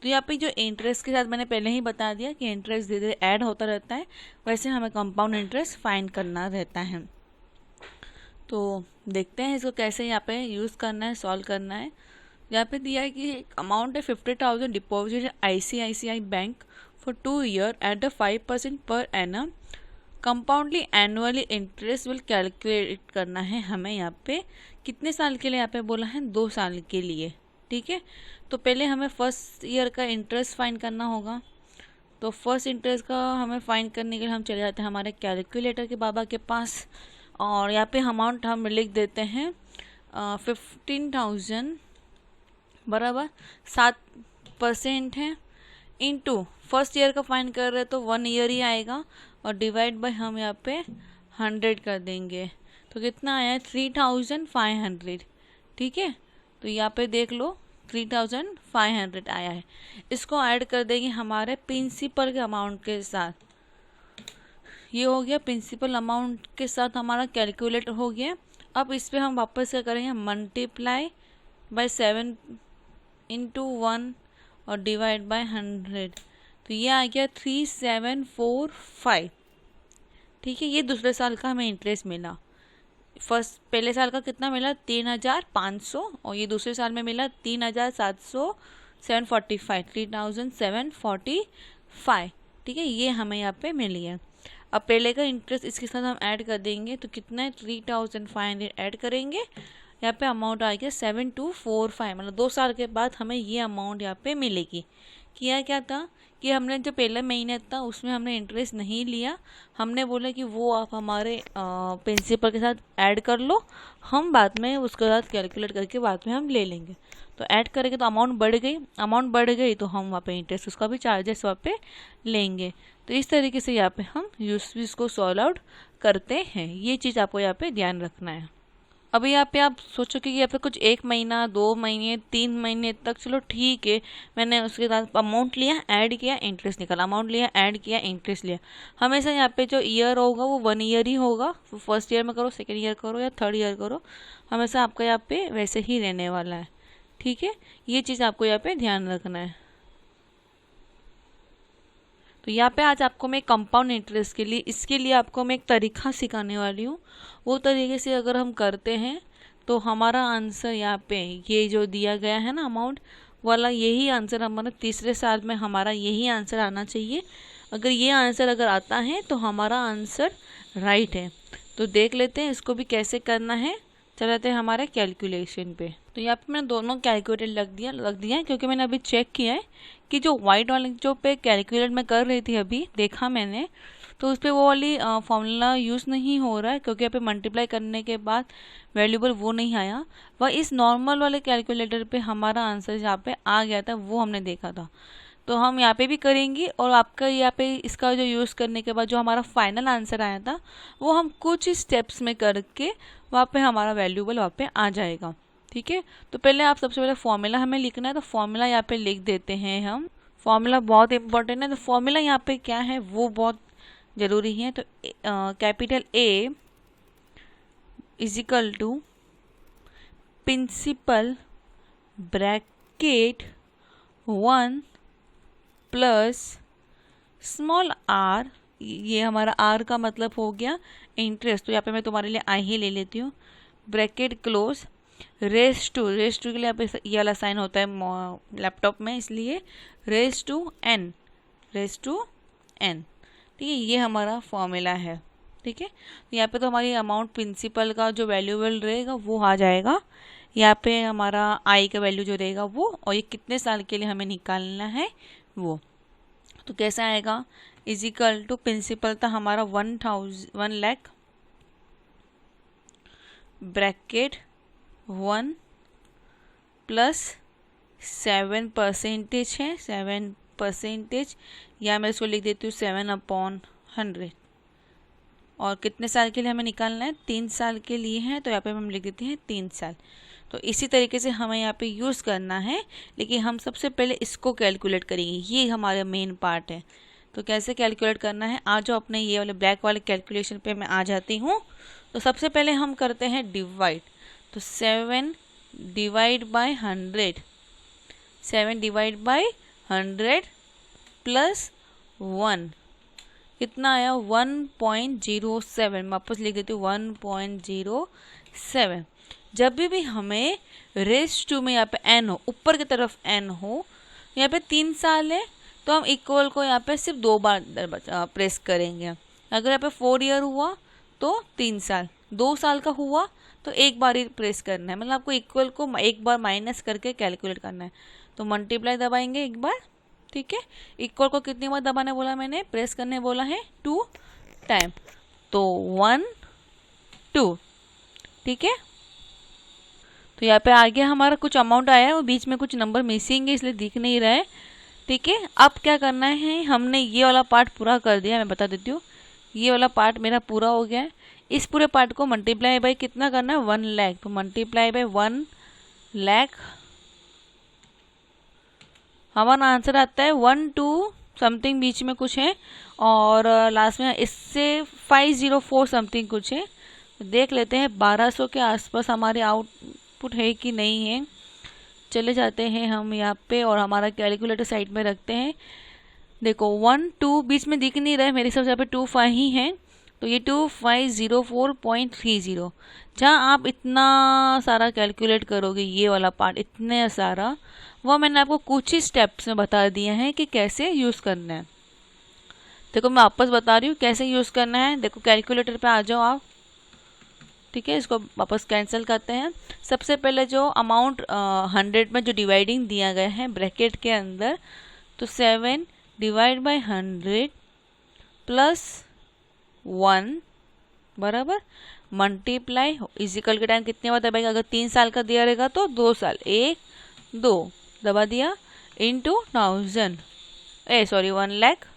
तो यहाँ पे जो इंटरेस्ट के साथ मैंने पहले ही बता दिया कि इंटरेस्ट धीरे धीरे ऐड होता रहता है, वैसे हमें कंपाउंड इंटरेस्ट फाइंड करना रहता है। तो देखते हैं इसको कैसे यहाँ पे यूज़ करना है, सॉल्व करना है। यहाँ पे दिया है कि अमाउंट है 50,000 deposit ICICI bank for 2 year at the 5% per annum compoundly annually interest will calculate करना है हमें यहाँ पे कितने साल के लिए, यहाँ पे बोला है 2 साल के लिए। ठीक है, तो पहले हमें फर्स्ट ईयर का इंटरेस्ट फाइंड करना होगा। तो फर्स्ट इंटरेस्ट का हमें फाइंड करने के लिए हम चले जाते हैं हमारे कैलकुलेटर के बाबा के पास, और यहाँ पे अमाउंट हम लिख देते हैं 15,000 बराबर 7% है, इनटू फर्स्ट ईयर का फाइंड कर रहे हैं तो 1 ईयर ही आएगा, और डिवाइड बाय हम यहाँ पे 100 कर देंगे। तो कितना आया है 3,500। ठीक है, तो यहाँ पे देख लो 3,500 आया है। इसको ऐड कर देंगे हमारे प्रिंसिपल के अमाउंट के साथ। ये हो गया प्रिंसिपल अमाउंट के साथ हमारा कैलकुलेट हो गया। अब इस पे हम वापस क्या करेंगे, मल्टीप्लाई बाय 7 इंटू 1 और डिवाइड बाय 100। तो ये आ गया 3745। ठीक है, ये दूसरे साल का हमें इंटरेस्ट मिला। पहले साल का कितना मिला 3,500, और ये दूसरे साल में मिला 3,745। ठीक है, ये हमें यहाँ पे मिली है। अब पहले का इंटरेस्ट इसके साथ हम ऐड कर देंगे, तो कितना है 3,500 ऐड करेंगे, यहाँ पे अमाउंट आ गया 7,245। मतलब 2 साल के बाद हमें ये अमाउंट यहाँ पे मिलेगी। किया क्या था कि हमने जो पहले महीने था उसमें हमने इंटरेस्ट नहीं लिया, हमने बोला कि वो आप हमारे प्रिंसिपल के साथ ऐड कर लो, हम बाद में उसके साथ कैलकुलेट करके बाद में हम ले लेंगे। तो ऐड करेंगे तो अमाउंट बढ़ गई तो हम वहाँ पे इंटरेस्ट उसका भी चार्जेस वहाँ पे लेंगे। तो इस तरीके से यहाँ पे हम इसको सॉल्व आउट करते हैं। ये चीज़ आपको यहाँ पे ध्यान रखना है। अभी यहाँ पे आप सोचो कि यहाँ पे कुछ 1 महीना 2 महीने 3 महीने तक, चलो ठीक है, मैंने उसके साथ अमाउंट लिया, ऐड किया, इंटरेस्ट निकाला, अमाउंट लिया, ऐड किया, इंटरेस्ट लिया। हमेशा यहाँ पे जो ईयर होगा वो 1 ईयर ही होगा। फर्स्ट ईयर में करो, सेकेंड ईयर करो या थर्ड ईयर करो, हमेशा आपका यहाँ पे वैसे ही रहने वाला है। ठीक है, ये चीज़ आपको यहाँ पे ध्यान रखना है। तो यहाँ पे आज आपको मैं कंपाउंड इंटरेस्ट के लिए, इसके लिए आपको मैं एक तरीका सिखाने वाली हूँ। वो तरीके से अगर हम करते हैं तो हमारा आंसर यहाँ पे ये जो दिया गया है ना अमाउंट वाला, यही आंसर हमारा तीसरे साल में हमारा यही आंसर आना चाहिए। अगर ये आंसर अगर आता है तो हमारा आंसर राइट है। तो देख लेते हैं इसको भी कैसे करना है। चलाते हैं हमारे कैलकुलेशन पे। तो यहाँ पे मैंने दोनों कैलकुलेटर लग दिया है, क्योंकि मैंने अभी चेक किया है कि जो वाइट वाले जो पे कैलकुलेटर में कर रही थी अभी देखा मैंने, तो उस पर वो वाली फॉर्मूला यूज़ नहीं हो रहा है, क्योंकि यहाँ पे मल्टीप्लाई करने के बाद वैल्यूबल वो नहीं आया। वह इस नॉर्मल वाले कैलकुलेटर पे हमारा आंसर जहाँ पे आ गया था वो हमने देखा था। तो हम यहाँ पे भी करेंगे, और आपका यहाँ पे इसका जो यूज़ करने के बाद जो हमारा फाइनल आंसर आया था वो हम कुछ स्टेप्स में करके वहाँ पे हमारा वैल्यूबल वहाँ पे आ जाएगा। ठीक है, तो पहले आप सबसे पहले फॉर्मूला हमें लिखना है, तो फॉर्मूला यहाँ पे लिख देते हैं हम। फॉर्मूला बहुत इंपॉर्टेंट है, तो फॉर्मूला यहाँ पे क्या है वो बहुत ज़रूरी है। तो capital A is equal to principal bracket 1 plus small r, ये हमारा r का मतलब हो गया इंटरेस्ट। तो यहाँ पे मैं तुम्हारे लिए आई ही ले लेती हूँ, ब्रैकेट क्लोज, रेस टू के लिए यहाँ पे ये वाला साइन होता है लैपटॉप में, इसलिए रेस टू n। ठीक है, ये हमारा फॉर्मूला है। ठीक है, तो यहाँ पे तो हमारी अमाउंट प्रिंसिपल का जो वैल्यूबल रहेगा वो आ जाएगा, यहाँ पे हमारा आई का वैल्यू जो रहेगा वो, और ये कितने साल के लिए हमें निकालना है वो। तो कैसा आएगा, इज इक्वल टू प्रिंसिपल था हमारा 1 लाख ब्रैकेट 1 प्लस 7% है, 7%, या मैं इसको लिख देती हूँ 7/100। और कितने साल के लिए हमें निकालना है, 3 साल के लिए है, तो यहाँ पे हम लिख देते हैं 3 साल। तो इसी तरीके से हमें यहाँ पे यूज़ करना है, लेकिन हम सबसे पहले इसको कैलकुलेट करेंगे, ये हमारा मेन पार्ट है। तो कैसे कैलकुलेट करना है, आज जो अपने ये वाले ब्लैक वाले कैलकुलेशन पे मैं आ जाती हूँ। तो सबसे पहले हम करते हैं डिवाइड, तो 7 divide by 100, 7 divide by 100 plus 1, कितना आया 1.07। मैं वापस लिख देती हूँ 1.07। जब भी हमें रेस टू में यहाँ पे n हो, ऊपर की तरफ n हो, यहाँ पे 3 साल है, तो हम इक्वल को यहाँ पे सिर्फ 2 बार प्रेस करेंगे। अगर यहाँ पे 4 ईयर हुआ तो 3 साल, 2 साल का हुआ तो एक बार ही प्रेस करना है, मतलब आपको इक्वल को एक बार माइनस करके कैलकुलेट करना है। तो मल्टीप्लाई दबाएंगे एक बार, ठीक है। इक्वल को कितनी बार दबाने बोला मैंने, प्रेस करने बोला है 2 टाइम, तो 1 2, ठीक है। तो यहाँ पे आगे हमारा कुछ अमाउंट आया है, वो बीच में कुछ नंबर मिसिंग है इसलिए दिख नहीं रहा है, ठीक है। अब क्या करना है, हमने ये वाला पार्ट पूरा कर दिया, मैं बता देती हूँ। ये वाला पार्ट मेरा पूरा हो गया है। इस पूरे पार्ट को मल्टीप्लाई बाय कितना करना है, 1 लाख। तो मल्टीप्लाई बाय 1 लाख, हमारा आंसर आता है 1 2 समथिंग, बीच में कुछ है, और लास्ट में इससे 504 समथिंग कुछ है। देख लेते हैं 1200 के आसपास हमारे आउटपुट है कि नहीं है। चले जाते हैं हम यहाँ पे और हमारा कैलकुलेटर साइड में रखते हैं। देखो 1 2 बीच में दिख नहीं रहा है, मेरे हिसाब से यहाँ पे 25 ही है, तो ये 2504.30। जहाँ आप इतना सारा कैलकुलेट करोगे, ये वाला पार्ट इतने सारा, वो मैंने आपको कुछ ही स्टेप्स में बता दिया है कि कैसे यूज़ करना है। देखो मैं वापस बता रही हूँ कैसे यूज़ करना है। देखो कैलकुलेटर पे आ जाओ आप, ठीक है। इसको वापस कैंसिल करते हैं। सबसे पहले जो अमाउंट 100 में जो डिवाइडिंग दिया गया है ब्रैकेट के अंदर, तो 7 डिवाइड बाय 100 प्लस 1 बराबर मल्टीप्लाई इजिकल के टाइम कितने बार दबाएगा, अगर 3 साल का दिया रहेगा तो 2 साल, 1 2 दबा दिया, इंटू 1000 1 लाख,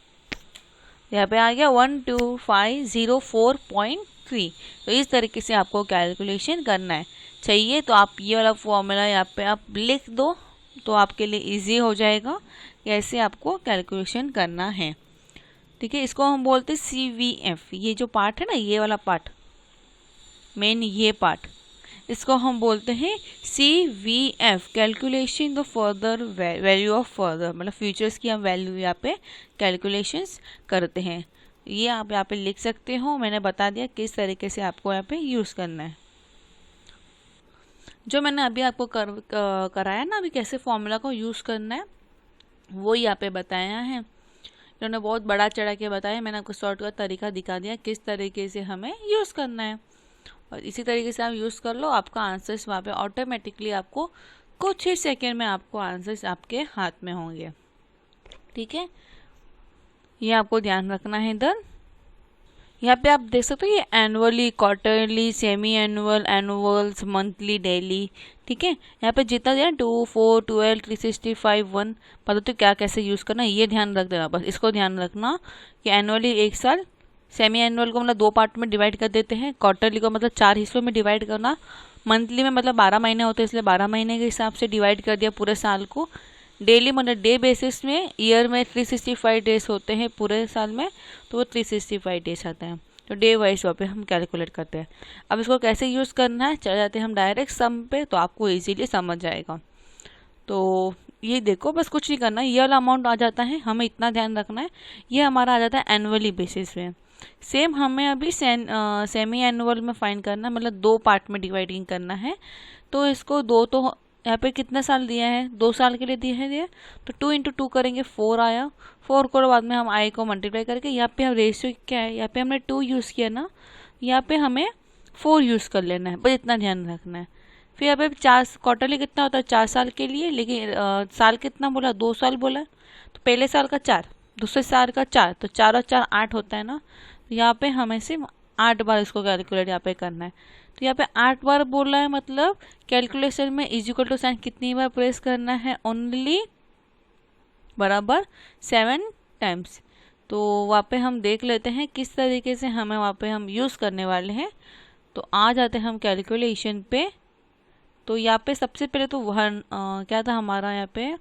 यहाँ पे आ गया 12504.3। तो इस तरीके से आपको कैलकुलेशन करना है। चाहिए तो आप ये वाला फॉर्मूला यहाँ पे आप लिख दो, तो आपके लिए इजी हो जाएगा कैसे आपको कैलकुलेशन करना है, ठीक है। इसको हम बोलते हैं CVF, ये जो पार्ट है ना, ये वाला पार्ट मेन, ये पार्ट, इसको हम बोलते हैं CVF, calculation the further value of further, मतलब फ्यूचर्स की हम वैल्यू यहाँ पे कैलकुलेशंस करते हैं। ये आप यहाँ पे लिख सकते हो, मैंने बता दिया किस तरीके से आपको यहाँ पे यूज़ करना है। जो मैंने अभी आपको कराया ना, अभी कैसे फॉर्मूला को यूज़ करना है वो यहाँ पे बताया है। इन्होंने बहुत बड़ा चढ़ा के बताया, मैंने आपको शॉर्टकट तरीका दिखा दिया किस तरीके से हमें यूज़ करना है, और इसी तरीके से आप यूज़ कर लो, आपका आंसर्स वहाँ पे ऑटोमेटिकली आपको कुछ ही सेकेंड में आपको आंसर्स आपके हाथ में होंगे, ठीक है। ये आपको ध्यान रखना है। इधर यहाँ पे आप देख सकते हो ये annually, quarterly, semi annual, annuals, monthly, daily, ठीक है। यहाँ पे जितना दिया 2 4 12 365 1, पता तो क्या कैसे यूज़ करना है, ये ध्यान रख देना, बस इसको ध्यान रखना कि एनुअली 1 साल, सेमी एनुअल को मतलब 2 पार्ट में डिवाइड कर देते हैं, क्वार्टरली को मतलब 4 हिस्सों में डिवाइड करना, मंथली में मतलब 12 महीने होते हैं इसलिए 12 महीने के हिसाब से डिवाइड कर दिया पूरे साल को, डेली मतलब डे बेसिस में, ईयर में 365 डेज होते हैं पूरे साल में, तो वो 365 डेज आते हैं, तो डे वाइज वहाँ पे हम कैलकुलेट करते हैं। अब इसको कैसे यूज़ करना है, चले जाते हैं हम डायरेक्ट सम पे, तो आपको इजीली समझ जाएगा। तो ये देखो बस कुछ नहीं करना है, ये वाला अमाउंट आ जाता है, हमें इतना ध्यान रखना है, ये हमारा आ जाता है एनुअली बेसिस पे। सेम हमें अभी सेमी एनुअल में फाइंड करना है, मतलब 2 पार्ट में डिवाइडिंग करना है। तो इसको 2 तो यहाँ पे कितना साल दिया है, 2 साल के लिए दिया है, तो 2 इंटू 2 करेंगे 4 आया, 4 को बाद में हम आई को मल्टीप्लाई करके, यहाँ पे हम रेशियो क्या है, यहाँ पे हमने 2 यूज़ किया ना, यहाँ पे हमें 4 यूज़ कर लेना है, बस इतना ध्यान रखना है। फिर यहाँ पे 4 क्वार्टरली कितना होता है 4 साल के लिए, लेकिन साल कितना बोला, 2 साल बोला, तो पहले साल का 4, दूसरे साल का 4, तो 4 और 4 8 होता है ना, तो यहाँ पे हमें सिर्फ 8 बार इसको कैलकुलेट यहाँ पे करना है। तो यहाँ पे 8 बार बोला है, मतलब कैलकुलेशन में इक्वल टू साइन कितनी बार प्रेस करना है, ओनली बराबर 7 टाइम्स। तो वहाँ पे हम देख लेते हैं किस तरीके से हमें वहाँ पे हम यूज़ करने वाले हैं। तो आ जाते हैं हम कैलकुलेशन पे। तो यहाँ पे सबसे पहले तो क्या था हमारा, यहाँ पे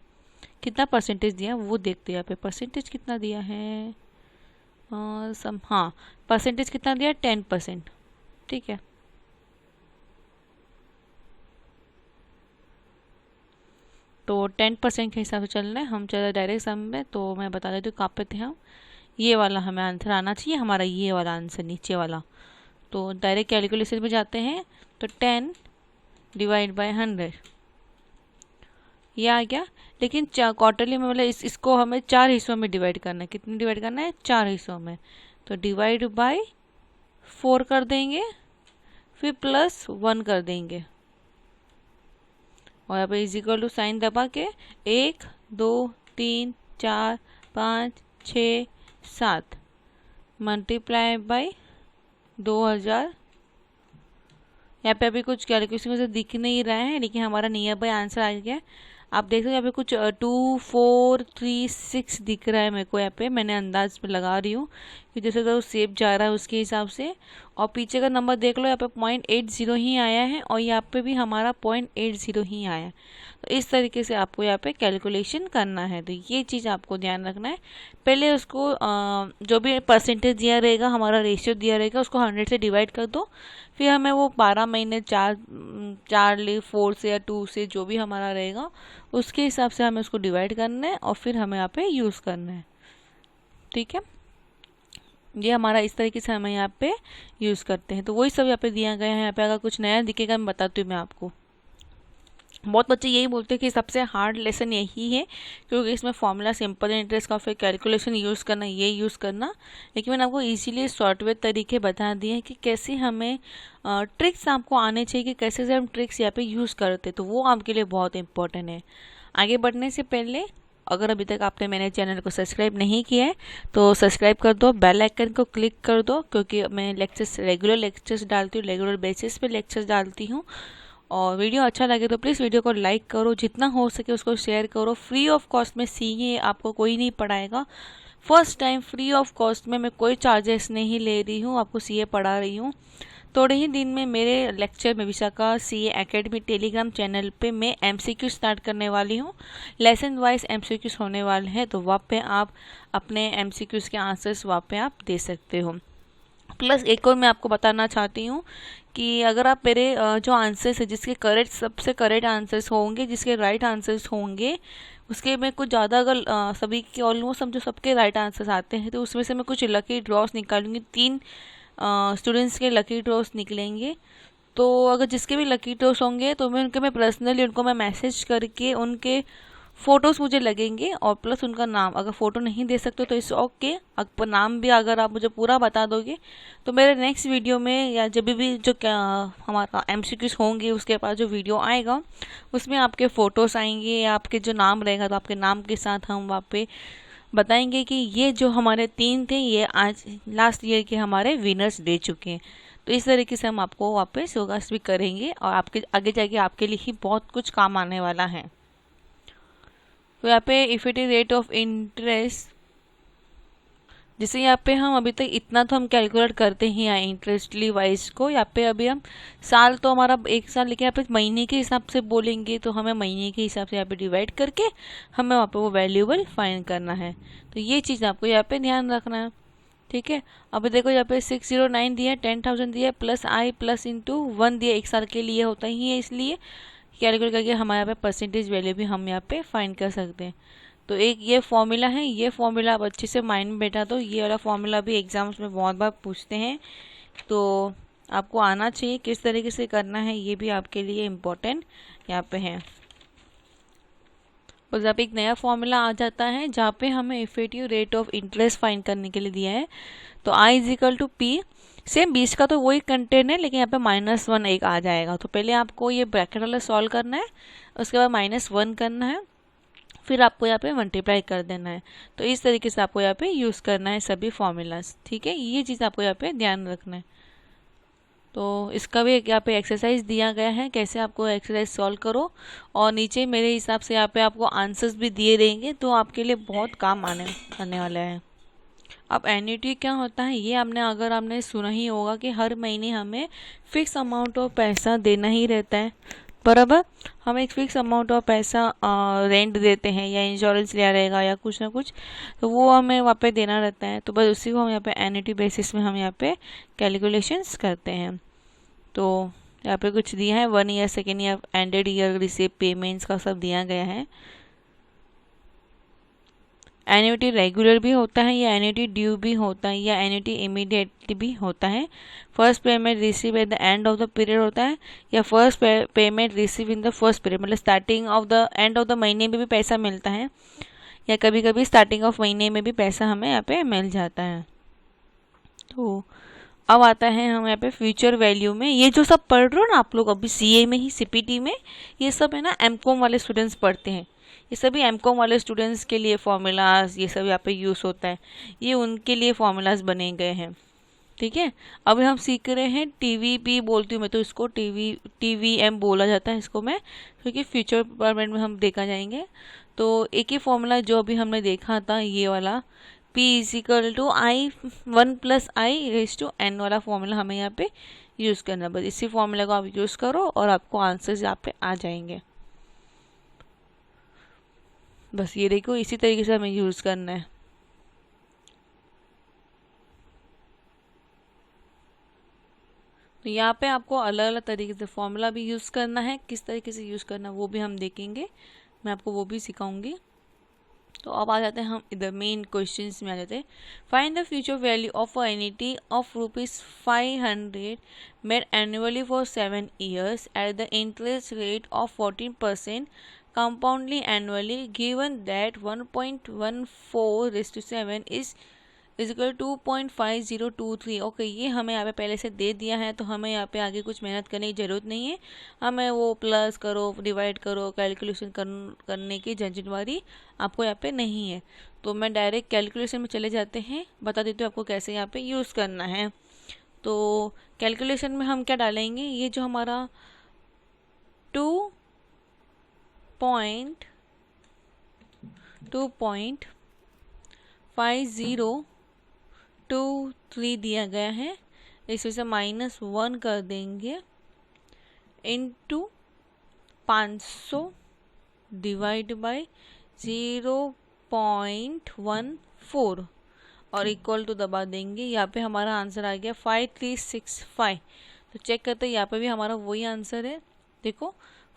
कितना परसेंटेज दिया वो देखते हैं। यहाँ पे परसेंटेज कितना दिया है, हाँ परसेंटेज कितना दिया, 10%, ठीक है। तो 10% के हिसाब से चल रहे हैं हम, चले डायरेक्ट सम में। तो मैं बता देती हूँ कहाँ पे थे हम, ये वाला हमें आंसर आना चाहिए हमारा, ये वाला आंसर नीचे वाला। तो डायरेक्ट कैलकुलेशन में जाते हैं, तो 10 डिवाइड बाय 100 ये आ गया। लेकिन क्वार्टरली में मतलब इसको हमें 4 हिस्सों में डिवाइड करना है, कितने डिवाइड करना है, 4 हिस्सों में। तो डिवाइड बाय 4 कर देंगे, फिर +1 कर देंगे और यहाँ पे इज इक्वल टू साइन दबा के 1 2 3 4 5 6 7 मल्टीप्लाई बाय 2000। यहाँ पे अभी कुछ कैलकुलेशन मुझे दिख नहीं रहा है, लेकिन हमारा नियर बाय आंसर आ गया है। आप देख सकते हैं यहाँ पे कुछ 2 4 3 6 दिख रहा है मेरे को। यहाँ पे मैंने अंदाज पे लगा रही हूँ कि जैसे तो सेप जा रहा है उसके हिसाब से। और पीछे का नंबर देख लो, यहाँ पे 0.80 ही आया है और यहाँ पे भी हमारा 0.80 ही आया है। तो इस तरीके से आपको यहाँ पे कैलकुलेशन करना है। तो ये चीज़ आपको ध्यान रखना है। पहले उसको जो भी परसेंटेज दिया रहेगा, हमारा रेशियो दिया रहेगा, उसको 100 से डिवाइड कर दो। फिर हमें वो 12 महीने 4 से या 2 से जो भी हमारा रहेगा उसके हिसाब से हमें उसको डिवाइड करना है और फिर हमें यहाँ पे यूज़ करना है। ठीक है, ये हमारा इस तरीके से हमें यहाँ पे यूज़ करते हैं। तो वही सब यहाँ पे दिया गया है। यहाँ पे अगर कुछ नया दिखेगा मैं बताती हूँ मैं आपको। बहुत बच्चे यही बोलते हैं कि सबसे हार्ड लेसन यही है, क्योंकि इसमें फॉर्मूला, सिंपल इंटरेस्ट का, फिर कैलकुलेशन यूज़ करना, ये यूज़ करना। लेकिन मैंने आपको इजीली सॉफ्टवेयर तरीके बता दिए हैं कि कैसे हमें ट्रिक्स आपको आने चाहिए कि कैसे से हम ट्रिक्स यहाँ पे यूज़ करते, तो वो आपके लिए बहुत इंपॉर्टेंट है। आगे बढ़ने से पहले अगर अभी तक आपने मेरे चैनल को सब्सक्राइब नहीं किया है तो सब्सक्राइब कर दो, बेल आइकन को क्लिक कर दो, क्योंकि मैं रेगुलर लेक्चर्स डालती हूँ, रेगुलर बेसिस पे लेक्चर्स डालती हूँ। और वीडियो अच्छा लगे तो प्लीज़ वीडियो को लाइक करो, जितना हो सके उसको शेयर करो। फ्री ऑफ कॉस्ट में सीए, आपको कोई नहीं पढ़ाएगा। First time free of cost में मैं कोई चार्जेस नहीं ले रही हूँ, आपको सीए पढ़ा रही हूँ। थोड़े ही दिन में मेरे लेक्चर में Vishakha CA academy Telegram channel पे मैं एमसीक्यू स्टार्ट करने वाली हूँ। लेसन वाइज एमसीक्यूज होने वाले हैं, तो वहाँ पे आप अपने एमसीक्यूज के आंसर्स वहाँ पे आप दे सकते हो। प्लस एक और मैं आपको बताना चाहती हूँ कि अगर आप मेरे जो आंसर्स है, जिसके करेक्ट, सबसे करेक्ट आंसर्स होंगे, जिसके राइट आंसर्स होंगे, उसके मैं कुछ ज़्यादा अगर सभी के ऑलमोस्ट समझो सबके राइट आंसर्स आते हैं, तो उसमें से मैं कुछ लकी ड्रॉस निकालूंगी। 3 स्टूडेंट्स के लकी ड्रॉस निकलेंगे। तो अगर जिसके भी लकी ड्रॉस होंगे तो मैं पर्सनली उनको मैं मैसेज करके उनके फ़ोटोज़ मुझे लगेंगे और प्लस उनका नाम। अगर फ़ोटो नहीं दे सकते तो इट्स ओके, आपका नाम भी अगर आप मुझे पूरा बता दोगे तो मेरे नेक्स्ट वीडियो में या जब भी जो हमारा एमसीक्यूज होंगे उसके पास जो वीडियो आएगा उसमें आपके फ़ोटोज़ आएंगे या आपके जो नाम रहेगा तो आपके नाम के साथ हम वहाँ पे बताएंगे कि ये जो हमारे 3 थे ये आज लास्ट ईयर के हमारे विनर्स दे चुके हैं। तो इस तरीके से हम आपको वापस शोगास भी करेंगे और आपके आगे जाके आपके लिए ही बहुत कुछ काम आने वाला है। तो यहाँ पे if it is rate of interest, जैसे यहाँ पे हम अभी तक इतना तो हम कैलकुलेट करते ही हैं इंटरेस्टली वाइज को। यहाँ पे अभी हम साल तो हमारा 1 साल, लेकिन यहाँ पे महीने के हिसाब से बोलेंगे तो हमें महीने के हिसाब से यहाँ पे डिवाइड करके हमें वहाँ पे वो वैल्यूएबल फाइंड करना है। तो ये चीज़ आपको यहाँ पे ध्यान रखना है। ठीक है, अभी देखो यहाँ पे 609 दिया, 10,000 दिया, प्लस आई प्लस इंटू 1 दिया, 1 साल के लिए होता ही है, इसलिए कैलकुलेट करके हमारे यहाँ पे परसेंटेज वैल्यू भी हम यहाँ पे फाइंड कर सकते हैं। तो एक ये फॉर्मूला है, ये फॉर्मूला आप अच्छे से माइंड में बैठा दो। ये वाला फॉर्मूला भी एग्जाम्स में बहुत बार पूछते हैं, तो आपको आना चाहिए। किस तरीके से करना है ये भी आपके लिए इम्पोर्टेंट यहाँ पे है। और जब एक नया फॉर्मूला आ जाता है जहाँ पे हमें effective rate of interest find करने के लिए दिया है, तो I is equal to P, same 20 का तो वही कंटेंट है, लेकिन यहाँ पे -1 एक आ जाएगा। तो पहले आपको ये ब्रैकेट वाला सॉल्व करना है, उसके बाद -1 करना है, फिर आपको यहाँ पे मल्टीप्लाई कर देना है। तो इस तरीके से आपको यहाँ पे यूज़ करना है सभी फॉर्मूलाज। ठीक है, ये चीज़ आपको यहाँ पे ध्यान रखना है। तो इसका भी यहाँ पे एक्सरसाइज दिया गया है, कैसे आपको एक्सरसाइज सॉल्व करो, और नीचे मेरे हिसाब से यहाँ पे आपको आंसर्स भी दिए रहेंगे, तो आपके लिए बहुत काम आने वाला है। अब एन्युटी क्या होता है ये आपने सुना ही होगा कि हर महीने हमें फिक्स अमाउंट ऑफ पैसा देना ही रहता है, बराबर। हम एक फिक्स अमाउंट ऑफ पैसा रेंट देते हैं या इंश्योरेंस लिया रहेगा या कुछ ना कुछ, तो वो हमें वहाँ पे देना रहता है। तो बस उसी को हम यहाँ पे एन्युटी बेसिस में हम यहाँ पे कैलकुलेशंस करते हैं। तो यहाँ पे कुछ दिया है, 1 year, 2nd year, ended year, receive payments का सब दिया गया है। एन्युटी रेगुलर भी होता है या एन्युटी ड्यू भी होता है या एन्युटी इमीडिएटली भी होता है। First payment receive at the end of the period होता है या first payment receive in the first period, मतलब starting of the end of the महीने में भी पैसा मिलता है या कभी कभी स्टार्टिंग ऑफ महीने में भी पैसा हमें यहाँ पे मिल जाता है। तो अब आता है हम यहाँ पे फ्यूचर वैल्यू में। ये जो सब पढ़ रहे हो ना आप लोग अभी सीए में ही, सीपीटी में, ये सब है ना एमकॉम वाले स्टूडेंट्स पढ़ते हैं। ये सभी एमकॉम वाले स्टूडेंट्स के लिए फॉर्मूलाज ये सब यहाँ पे यूज़ होता है, ये उनके लिए फॉर्मूलाज बने गए हैं। ठीक है, अभी हम सीख रहे हैं टीवीपी, बोलती हूँ मैं तो इसको टीवीएम बोला जाता है इसको मैं, क्योंकि फ्यूचर डिपार्टमेंट में हम देखा जाएंगे। तो एक ही फॉर्मूला जो अभी हमने देखा था ये वाला, P is equal to I 1+i⁴n वाला फॉर्मूला हमें यहाँ पे यूज़ करना है। बस इसी फॉर्मूला को आप यूज़ करो और आपको आंसर्स यहाँ पे आ जाएंगे। बस ये देखो इसी तरीके से हमें यूज़ करना है। तो यहाँ पे आपको अलग अलग तरीके से फॉर्मूला भी यूज़ करना है, किस तरीके से यूज़ करना वो भी हम देखेंगे, मैं आपको वो भी सिखाऊंगी। तो अब आ जाते हैं हम इधर मेन क्वेश्चंस में आ जाते हैं। Find the future value of a annuity of ₹500 made annually for 7 years at the interest rate of 14% compoundly annually given that 1.14:7 is equal to 2.5023। Okay, ये हमें यहाँ पे पहले से दे दिया है, तो हमें यहाँ पे आगे कुछ मेहनत करने की ज़रूरत नहीं है। हमें वो प्लस करो, डिवाइड करो, कैलकुलेशन करने की झंझटमारी आपको यहाँ पे नहीं है। तो मैं डायरेक्ट कैलकुलेशन में चले जाते हैं, बता देती हूँ आपको कैसे यहाँ पे यूज़ करना है। तो कैलकुलेशन में हम क्या डालेंगे, ये जो हमारा 2.5023 दिया गया है, इसमें से -1 कर देंगे इंटू 500 डिवाइड बाय 0.14 और इक्वल टू दबा देंगे। यहाँ पे हमारा आंसर आ गया 5365। तो चेक करते हैं, यहाँ पे भी हमारा वही आंसर है, देखो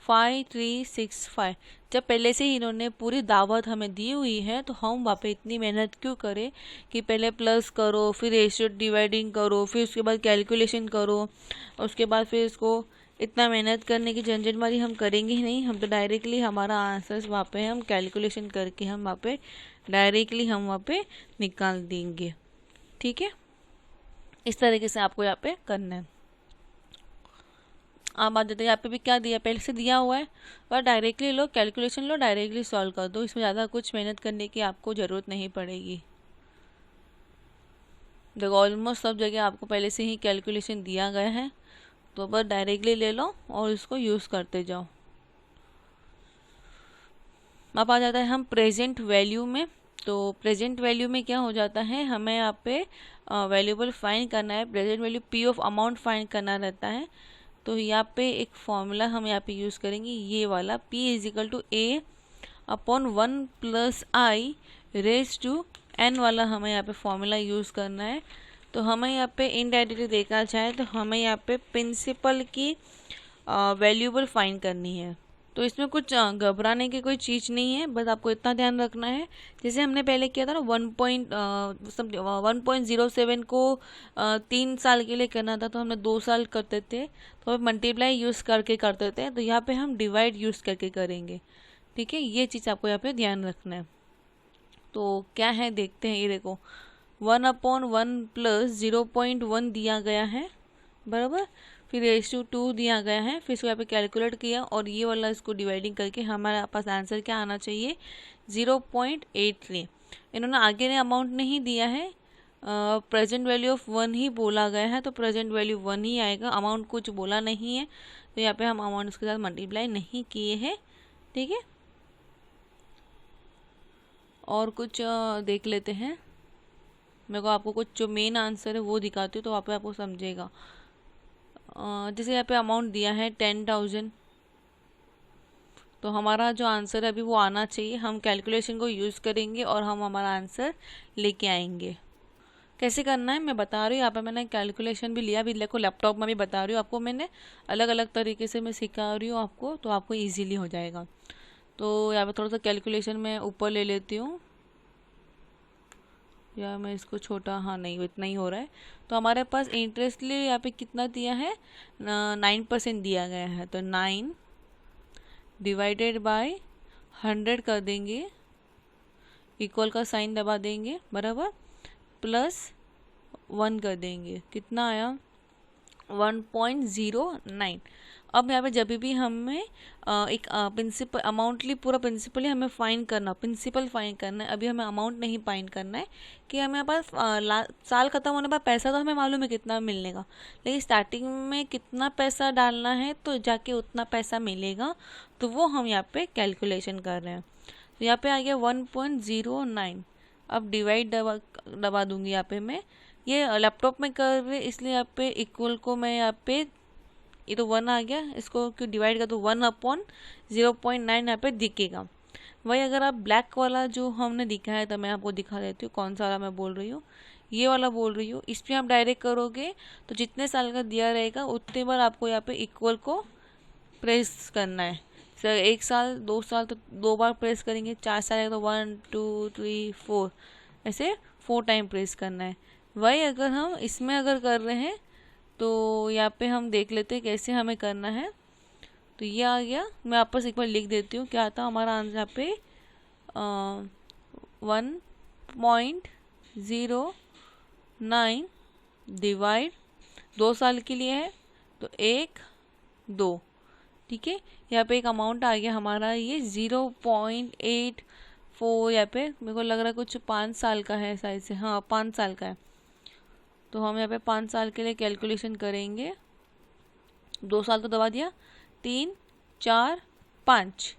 5365। जब पहले से ही इन्होंने पूरी दावत हमें दी हुई है, तो हम वहाँ पे इतनी मेहनत क्यों करें कि पहले प्लस करो, फिर रेशियो डिवाइडिंग करो, फिर उसके बाद कैलकुलेशन करो, उसके बाद फिर इसको इतना मेहनत करने की झंझटमारी हम करेंगे ही नहीं। हम तो डायरेक्टली हमारा आंसर्स वहाँ पे हम कैलकुलेशन करके हम वहाँ पे डायरेक्टली हम वहाँ पे निकाल देंगे। ठीक है, इस तरीके से आपको यहाँ पे करना है। आप आ जाते हैं, यहाँ पे भी क्या दिया, पहले से दिया हुआ है, और डायरेक्टली लो कैलकुलेशन, लो डायरेक्टली सॉल्व कर दो, इसमें ज़्यादा कुछ मेहनत करने की आपको ज़रूरत नहीं पड़ेगी। देखो ऑलमोस्ट सब जगह आपको पहले से ही कैलकुलेशन दिया गया है, तो बस डायरेक्टली ले लो और इसको यूज़ करते जाओ। अब आ जाता है हम प्रेजेंट वैल्यू में। तो प्रेजेंट वैल्यू में क्या हो जाता है, हमें यहाँ पे वैल्यूबल फाइंड करना है, present value P of amount find करना रहता है। तो यहाँ पे एक फॉर्मूला हम यहाँ पे यूज़ करेंगे, ये वाला P is equal to A upon 1+i⁴n वाला हमें यहाँ पे फॉर्मूला यूज़ करना है। तो हमें यहाँ पे इनडायरेक्टली देखा जाए तो हमें यहाँ पे प्रिंसिपल की वैल्यूबल फाइंड करनी है। तो इसमें कुछ घबराने की कोई चीज़ नहीं है, बस आपको इतना ध्यान रखना है, जैसे हमने पहले किया था ना 1.07 को 3 साल के लिए करना था, तो हमने 2 साल करते थे, तो मल्टीप्लाई यूज़ करके करते थे। तो यहाँ पे हम डिवाइड यूज़ करके करेंगे। ठीक है, ये चीज़ आपको यहाँ पे ध्यान रखना है। तो क्या है देखते हैं, ये देखो 1/1 प्लस 0.1 दिया गया है, बराबर, फिर रेशियो 2 दिया गया है, फिर इसको यहाँ पे कैलकुलेट किया और ये वाला इसको डिवाइडिंग करके हमारे पास आंसर क्या आना चाहिए 0.83। इन्होंने आगे ने अमाउंट नहीं दिया है, प्रेजेंट वैल्यू ऑफ 1 ही बोला गया है, तो प्रेजेंट वैल्यू 1 ही आएगा, अमाउंट कुछ बोला नहीं है, तो यहाँ पे हम अमाउंट उसके साथ मल्टीप्लाई नहीं किए हैं। ठीक है, और कुछ देख लेते हैं, मेरे को आपको कुछ जो मेन आंसर है वो दिखाती हूँ, तो वहाँ पे आपको समझेगा। जैसे यहाँ पे अमाउंट दिया है 10,000, तो हमारा जो आंसर है अभी वो आना चाहिए, हम कैलकुलेशन को यूज़ करेंगे और हम हमारा आंसर लेके आएंगे। कैसे करना है मैं बता रही हूँ, यहाँ पे मैंने कैलकुलेशन भी लिया, अभी देखो लैपटॉप में भी बता रही हूँ आपको, मैंने अलग अलग तरीके से मैं सिखा रही हूँ आपको, तो आपको ईजिली हो जाएगा। तो यहाँ पे थोड़ा सा कैलकुलेशन में ऊपर ले लेती हूँ, या मैं इसको छोटा, हाँ नहीं इतना ही हो रहा है। तो हमारे पास इंटरेस्ट लिए यहाँ पे कितना दिया है 9% दिया गया है, तो 9 डिवाइडेड बाय 100 कर देंगे, इक्वल का साइन दबा देंगे, बराबर, प्लस 1 कर देंगे, कितना आया 1.09। अब यहाँ पे जब भी हमें एक प्रिंसिपल अमाउंटली पूरा प्रिंसिपली हमें फाइन करना, प्रिंसिपल फाइन करना है, अभी हमें अमाउंट नहीं फाइन करना है कि हमें पास साल ख़त्म होने पर पैसा तो हमें मालूम है कितना मिलने का, लेकिन स्टार्टिंग में कितना पैसा डालना है तो जाके उतना पैसा मिलेगा, तो वो हम यहाँ पे कैलकुलेशन कर रहे हैं। तो यहाँ पे आ गया 1.09। अब डिवाइड दबा दूंगी यहाँ पे मैं, ये लैपटॉप में कर रहे इसलिए यहाँ पे इक्वल को मैं यहाँ पे, ये तो 1 आ गया, इसको क्यों डिवाइड कर तो 1/0.9 यहाँ पे दिखेगा। वही अगर आप ब्लैक वाला जो हमने दिखाया था, मैं आपको दिखा देती हूँ कौन सा वाला मैं बोल रही हूँ, ये वाला बोल रही हूँ। इस पर आप डायरेक्ट करोगे तो जितने साल का दिया रहेगा उतने बार आपको यहाँ पे इक्वल को प्रेस करना है। सर 1 साल 2 साल तो 2 बार प्रेस करेंगे, 4 साल है तो 1 2 3 4 ऐसे 4 टाइम प्रेस करना है। वही अगर हम इसमें अगर कर रहे हैं तो यहाँ पे हम देख लेते हैं कैसे हमें करना है। तो ये आ गया, मैं आपस एक बार लिख देती हूँ क्या आता है हमारा आंसर यहाँ पे 1.09 डिवाइड 2 साल के लिए है तो 1 2, ठीक है। यहाँ पे एक अमाउंट आ गया हमारा ये 0.84, यहाँ पे मेरे को लग रहा है कुछ 5 साल का है शायद से, हाँ 5 साल का है। तो हम यहाँ पे 5 साल के लिए कैलकुलेशन करेंगे। 2 साल तो दबा दिया, 3 4 5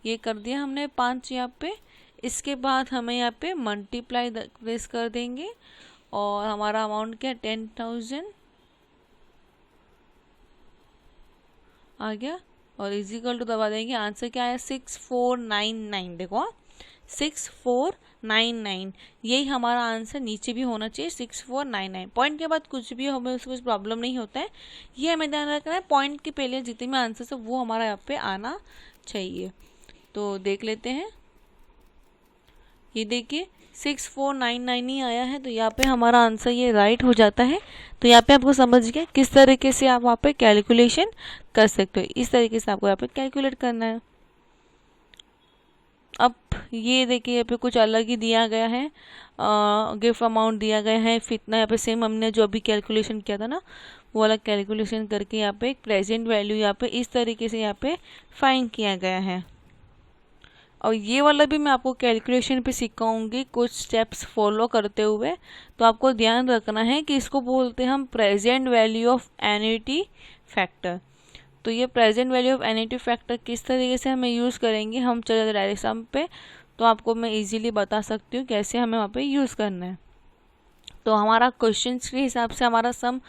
ये कर दिया हमने 5 यहाँ पे। इसके बाद हमें यहाँ पे मल्टीप्लाई प्रेस कर देंगे और हमारा अमाउंट क्या 10,000 आ गया और इजिकल टू दबा देंगे। आंसर क्या है 6499, देखो 6499, यही हमारा आंसर नीचे भी होना चाहिए 6499। पॉइंट के बाद कुछ भी हमें उसको कुछ प्रॉब्लम नहीं होता है, ये हमें ध्यान रखना है पॉइंट के पहले जितने भी आंसर है वो हमारा यहाँ पे आना चाहिए। तो देख लेते हैं, ये देखिए 6499 ही आया है, तो यहाँ पे हमारा आंसर ये राइट हो जाता है। तो यहाँ पे आपको समझ गया किस तरीके से आप वहाँ पे कैलकुलेशन कर सकते हो, इस तरीके से आपको यहाँ पे कैलकुलेट करना है। अब ये देखिए यहाँ पे कुछ अलग ही दिया गया है, गिफ्ट अमाउंट दिया गया है, फितना यहाँ पे सेम हमने जो अभी कैलकुलेशन किया था ना वो वाला कैलकुलेशन करके यहाँ पे एक प्रेजेंट वैल्यू यहाँ पे इस तरीके से यहाँ पे फाइंड किया गया है। और ये वाला भी मैं आपको कैलकुलेशन पे सिखाऊंगी कुछ स्टेप्स फॉलो करते हुए, तो आपको ध्यान रखना है कि इसको बोलते हैं हम present value of annuity factor. तो ये present value of annuity factor किस तरीके से हमें यूज़ करेंगे, हम चले डायरेक्ट सम पे, तो आपको मैं इजीली बता सकती हूँ कैसे हमें वहाँ पे यूज़ करना है। तो हमारा क्वेश्चन के हिसाब से हमारा सम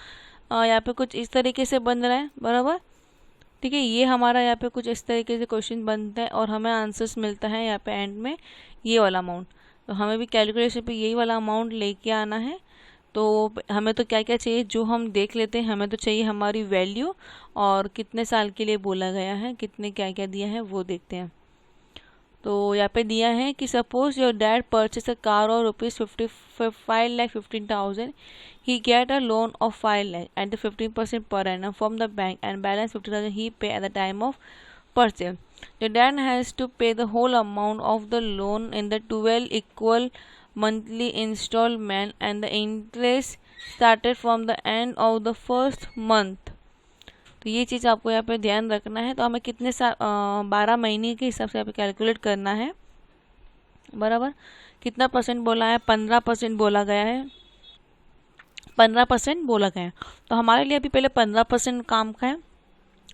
यहाँ पे कुछ इस तरीके से बन रहा है, बराबर, ठीक है। ये हमारा यहाँ पे कुछ इस तरीके से क्वेश्चन बनता है और हमें आंसर्स मिलता है यहाँ पे एंड में ये वाला अमाउंट। तो हमें भी कैलकुलेशन पे यही वाला अमाउंट लेके आना है। तो हमें तो क्या क्या चाहिए जो हम देख लेते हैं, हमें तो चाहिए हमारी वैल्यू और कितने साल के लिए बोला गया है, कितने क्या क्या दिया है वो देखते हैं। तो यहाँ पे दिया है कि suppose your dad purchase a car और ₹5,15,000, he get a loan of 5 lakh at the 15% per annum from the bank and balance 50,000 he pay at the time of purchase. The dad has to pay the whole amount of the loan in the 12 equal monthly installment and the interest started from the end of the first month. तो ये चीज़ आपको यहाँ पे ध्यान रखना है। तो हमें कितने 12 महीने के हिसाब से यहाँ पे कैलकुलेट करना है, बराबर। कितना परसेंट बोला है, 15% बोला गया है, 15% बोला गया है। तो हमारे लिए अभी पहले 15% काम का है,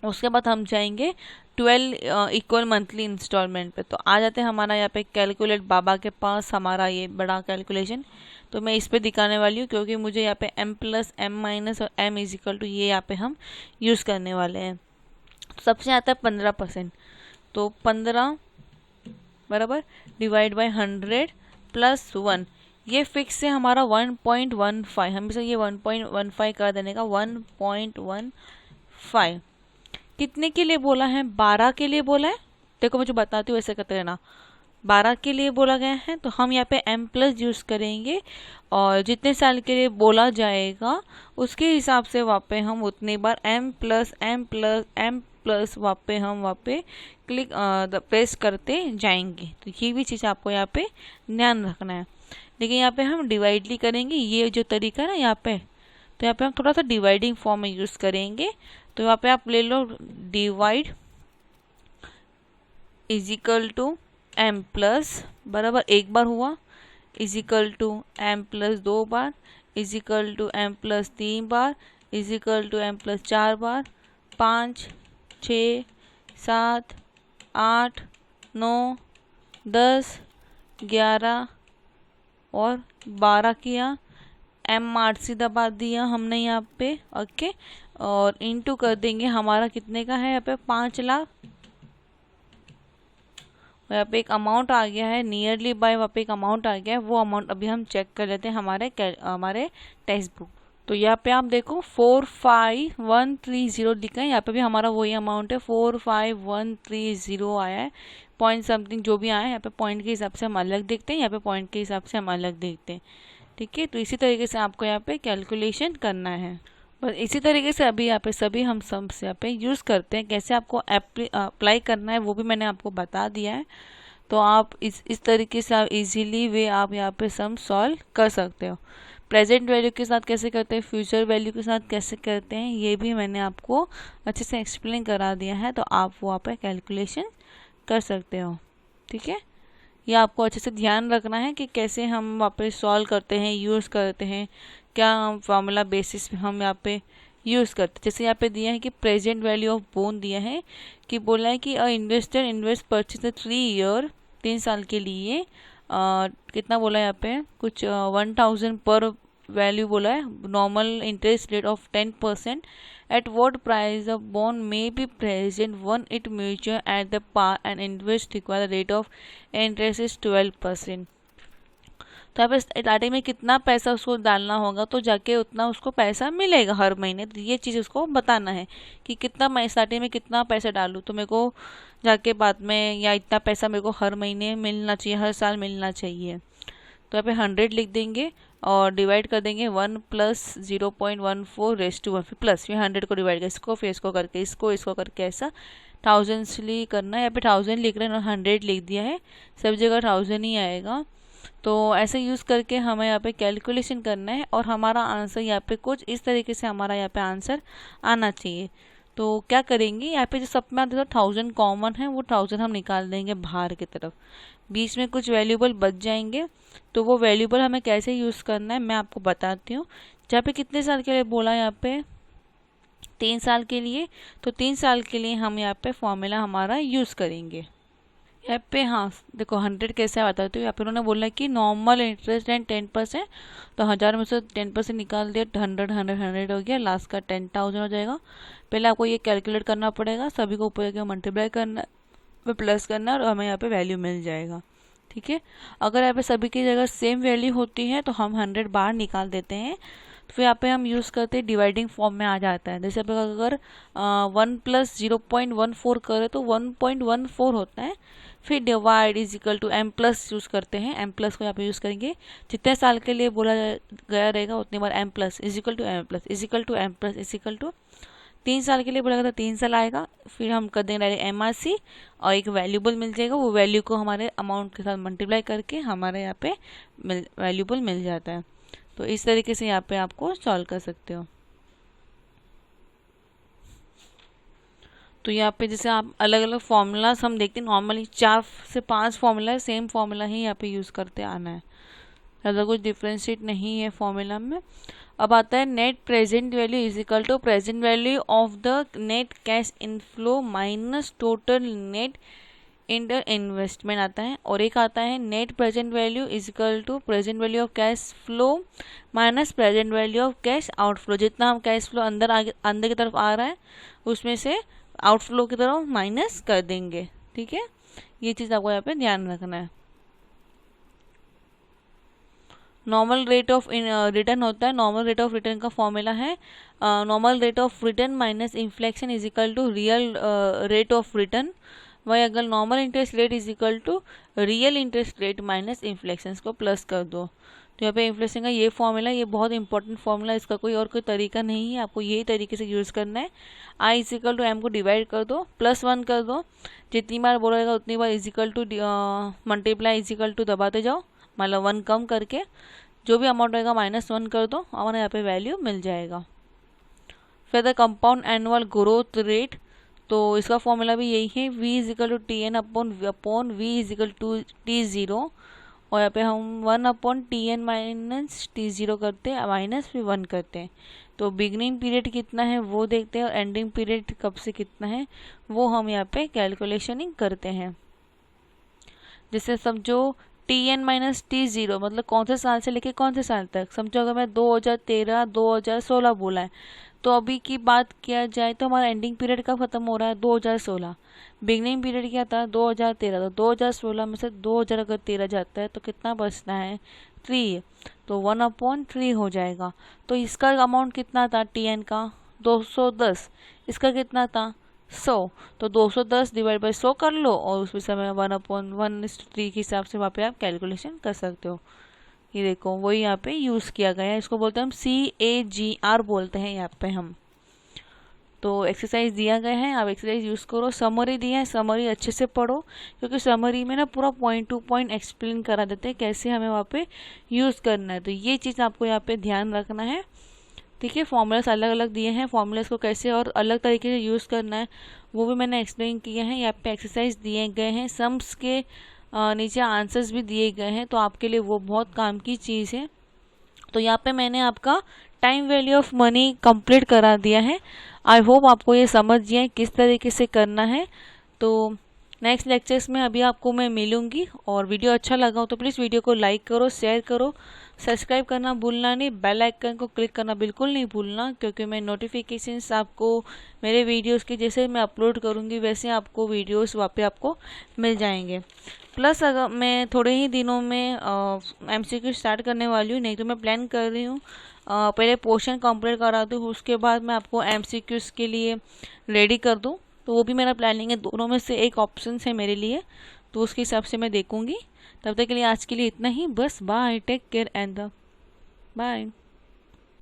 उसके बाद हम जाएंगे 12 इक्वल मंथली इंस्टॉलमेंट पे। तो आ जाते हैं हमारा यहाँ पे कैलकुलेट बाबा के पास हमारा ये बड़ा कैलकुलेशन। तो मैं इस पे दिखाने वाली हूँ क्योंकि मुझे यहाँ पे m+m- और m = ये यहाँ पे हम यूज़ करने वाले हैं। तो सबसे आता है 15%, तो 15 बराबर डिवाइड बाय 100 + 1, ये फिक्स है हमारा 1.15, हमेशा ये 1.15 कर देने का, 1.15 कितने के लिए बोला है, 12 के लिए बोला है। देखो मुझे बताती हूँ ऐसे करते रहना, 12 के लिए बोला गया है तो हम यहाँ पे m+ यूज़ करेंगे और जितने साल के लिए बोला जाएगा उसके हिसाब से वहाँ पे हम उतनी बार m+m+m+ वहाँ पे हम वहाँ पे क्लिक प्रेस करते जाएंगे। तो ये भी चीज़ आपको यहाँ पे ध्यान रखना है। लेकिन यहाँ पे हम डिवाइडली करेंगे, ये जो तरीका है ना यहाँ पे, तो यहाँ पे हम थोड़ा सा डिवाइडिंग फॉर्म में यूज़ करेंगे। तो यहाँ पे आप ले लो divide is equal to M plus, बराबर एक बार हुआ, is equal to M plus 2 बार, is equal to M plus 3 बार, is equal to M plus 4 बार, 5 6 7 8 9 10 11 और 12 किया, एम आर सीधा दबा दिया हमने यहाँ पे, ओके। और इनटू कर देंगे, हमारा कितने का है यहाँ पे 5 लाख। यहाँ पे एक अमाउंट आ गया है नियरली बाय, वहाँ पे एक अमाउंट आ गया है, वो अमाउंट अभी हम चेक कर लेते हैं हमारे टेक्स्ट बुक। तो यहाँ पे आप देखो 45130 लिखा है, यहाँ पे भी हमारा वही अमाउंट है 45130 आया है, पॉइंट समथिंग जो भी आया है। यहाँ पे पॉइंट के हिसाब से हम अलग देखते हैं, यहाँ पे पॉइंट के हिसाब से हम अलग देखते हैं, ठीक है। तो इसी तरीके से आपको यहाँ पे कैलकुलेशन करना है। बस इसी तरीके से अभी यहाँ पे सभी हम सम्स यहाँ पे यूज़ करते हैं, कैसे आपको अप्लाई करना है वो भी मैंने आपको बता दिया है। तो आप इस तरीके से आप इजीली वे आप यहाँ पे सम सॉल्व कर सकते हो। प्रेजेंट वैल्यू के साथ कैसे करते हैं, फ्यूचर वैल्यू के साथ कैसे करते हैं, ये भी मैंने आपको अच्छे से एक्सप्लेन करा दिया है, तो आप वहाँ पे कैलकुलेशन कर सकते हो, ठीक है। ये आपको अच्छे से ध्यान रखना है कि कैसे हम वहाँ पे सॉल्व करते हैं, यूज़ करते हैं, क्या फार्मूला बेसिस पे हम यहाँ पे यूज़ करते हैं। जैसे यहाँ पे दिया है कि प्रेजेंट वैल्यू ऑफ बोन दिया है कि बोला है कि इन्वेस्टर इन्वेस्ट परचेज 3 ईयर 3 साल के लिए कितना बोला है यहाँ पे कुछ 1000 पर वैल्यू बोला है, normal interest rate of 10%, at what price the bond may be present when it mature at the par and interest required rate of interest is 12%। तो आप स्टार्टिंग में कितना पैसा उसको डालना होगा तो जाके उतना उसको पैसा मिलेगा हर महीने। तो ये चीज़ उसको बताना है कि कितना मैं स्टार्टिंग में कितना पैसा डालूँ तो मेरे को जाके बाद में, या इतना पैसा मेरे को हर महीने मिलना चाहिए, हर साल मिलना चाहिए। तो यहाँ पे 100 लिख देंगे और डिवाइड कर देंगे 1 प्लस 0.14 रेस टू 1, फिर प्लस, फिर 100 को डिवाइड कर इसको, फिर इसको करके इसको करके ऐसा थाउजेंड्सली करना है। यहाँ पे 1000 लिख रहे हैं और 100 लिख दिया है, सब जगह 1000 ही आएगा। तो ऐसे यूज़ करके हमें यहाँ पे कैलकुलेशन करना है और हमारा आंसर यहाँ पे कुछ इस तरीके से हमारा यहाँ पे आंसर आना चाहिए। तो क्या करेंगे, यहाँ पे जो सब में आता है 1000 कॉमन है, वो 1000 हम निकाल देंगे बाहर की तरफ, बीच में कुछ वैल्यूबल बच जाएंगे। तो वो वैल्यूबल हमें कैसे यूज़ करना है मैं आपको बताती हूँ। जहाँ पे कितने साल के लिए बोला, यहाँ पे 3 साल के लिए, तो 3 साल के लिए हम यहाँ पे फॉर्मूला हमारा यूज़ करेंगे। यहाँ पे हाँ देखो 100 कैसे आता है, तो यहाँ पे उन्होंने बोला कि नॉर्मल इंटरेस्ट एंड 10%, तो 1000 में से 10% निकाल दिया, 100 हो गया, लास्ट का 10,000 हो जाएगा। पहले आपको ये कैलकुलेट करना पड़ेगा, सभी को ऊपर के मल्टीप्लाई करना, प्लस करना और हमें यहाँ पे वैल्यू मिल जाएगा, ठीक है। अगर यहाँ पे सभी की जगह सेम वैल्यू होती है तो हम 100 बाहर निकाल देते हैं, तो फिर यहाँ पे हम यूज़ करते हैं डिवाइडिंग फॉर्म में आ जाता है। जैसे अगर 1 प्लस 0.14 करें तो 1.14 होता है, फिर divide is equal to M plus use करते हैं, एम प्लस को यहाँ पे यूज़ करेंगे, जितने साल के लिए बोला गया रहेगा उतनी बार M plus is equal to M plus is equal to M plus is equal to 3 साल के लिए बोला गया था 3 साल आएगा, फिर हम कर देंगे डायरेक्ट MRC और एक वैल्यूबल मिल जाएगा, वो वैल्यू को हमारे अमाउंट के साथ मल्टीप्लाई करके हमारे यहाँ पे वैल्यूबल मिल जाता है। तो इस तरीके से यहाँ पे आपको सॉल्व कर सकते हो। तो यहाँ पे जैसे आप अलग अलग फॉर्मूलाज हम देखते हैं, नॉर्मली 4 से 5 फॉर्मूला सेम फॉर्मूला ही यहाँ पे यूज़ करते आना है, ज़्यादा कुछ डिफ्रेंशिएट नहीं है फॉर्मूला में। अब आता है net present value is equal to present value of the net cash inflow minus total net inter investment आता है, और एक आता है net present value is equal to present value of cash flow minus present value of cash outflow. जितना हम cash flow अंदर की तरफ आ रहा है उसमें से आउटफ्लो की तरफ माइनस कर देंगे, ठीक है। ये चीज़ आपको यहाँ पे ध्यान रखना है। नॉर्मल रेट ऑफ रिटर्न होता है, नॉर्मल रेट ऑफ रिटर्न का फॉर्मूला है normal rate of return minus inflation is equal to real rate of return. वही अगर normal interest rate is equal to real interest rate minus inflation को plus कर दो। तो यहाँ पे इन्फ्लेशन का ये फॉर्मूला, ये बहुत इंपॉर्टेंट फॉर्मूला, इसका कोई और कोई तरीका नहीं है, आपको यही तरीके से यूज़ करना है। I is equal to M को डिवाइड कर दो, +1 कर दो, जितनी बार बोलेगा उतनी बार is equal to multiply is equal to दबाते जाओ, मतलब 1 कम करके जो भी अमाउंट रहेगा -1 कर दो, हमारे यहाँ पे वैल्यू मिल जाएगा। फिर the compound annual growth rate, तो इसका फॉर्मूला भी यही है, v is equal to T N upon V is equal to T0, और यहाँ पे हम 1 upon T N minus T0 करते हैं, माइनस फिर 1 करते हैं। तो बिगनिंग पीरियड कितना है वो देखते हैं और एंडिंग पीरियड कब से कितना है वो हम यहाँ पे कैलकुलेशनिंग करते हैं। जैसे समझो Tn माइनस T0 मतलब कौन से साल से लेके कौन से साल तक, समझो अगर मैं 2013 2016 बोला है, तो अभी की बात किया जाए तो हमारा एंडिंग पीरियड कब खत्म हो रहा है, 2016। बिगनिंग पीरियड क्या था, 2013, तो 2016 में से 2000 अगर 13 जाता है तो कितना बचता है, 3, तो 1/3 हो जाएगा। तो इसका अमाउंट कितना था Tn का, 210, इसका कितना था 100, तो 210 डिवाइड बाई 100 कर लो और उस समय 1/1 के हिसाब से वहाँ पे आप कैलकुलेशन कर सकते हो। ये देखो वही यहाँ पे यूज़ किया गया है, इसको बोलते हैं हम CAGR बोलते हैं यहाँ पे हम। तो एक्सरसाइज दिया गया है, आप एक्सरसाइज यूज़ करो। समरी दिया है, समरी अच्छे से पढ़ो, क्योंकि समरी में ना पूरा पॉइंट टू पॉइंट एक्सप्लेन करा देते हैं कैसे हमें वहाँ पे यूज़ करना है। तो ये चीज़ आपको यहाँ पे ध्यान रखना है, ठीक है। फॉर्मूलास अलग अलग दिए हैं, फॉर्मूलास को कैसे और अलग तरीके से यूज़ करना है वो भी मैंने एक्सप्लेन किया है। यहाँ पे एक्सरसाइज दिए गए हैं, सम्स के नीचे आंसर्स भी दिए गए हैं, तो आपके लिए वो बहुत काम की चीज़ है। तो यहाँ पे मैंने आपका time value of money complete करा दिया है। आई होप आपको ये समझ गया किस तरीके से करना है। तो नेक्स्ट लेक्चर्स में अभी आपको मैं मिलूंगी, और वीडियो अच्छा लगा हो तो प्लीज़ वीडियो को लाइक करो, शेयर करो, सब्सक्राइब करना भूलना नहीं, बेल आइकन को क्लिक करना बिल्कुल नहीं भूलना, क्योंकि मैं नोटिफिकेशंस आपको मेरे वीडियोस के जैसे मैं अपलोड करूंगी वैसे आपको वीडियोस वहाँ पे आपको मिल जाएंगे। प्लस अगर मैं थोड़े ही दिनों में MCQ स्टार्ट करने वाली हूँ, नहीं तो मैं प्लान कर रही हूँ पहले पोर्शन कंप्लीट करा दूँ, उसके बाद मैं आपको MCQs के लिए रेडी कर दूँ। तो वो भी मेरा प्लानिंग है, दोनों में से एक ऑप्शन है मेरे लिए, तो उसके हिसाब से मैं देखूंगी। तब तक के लिए आज के लिए इतना ही, बस bye, take care and bye.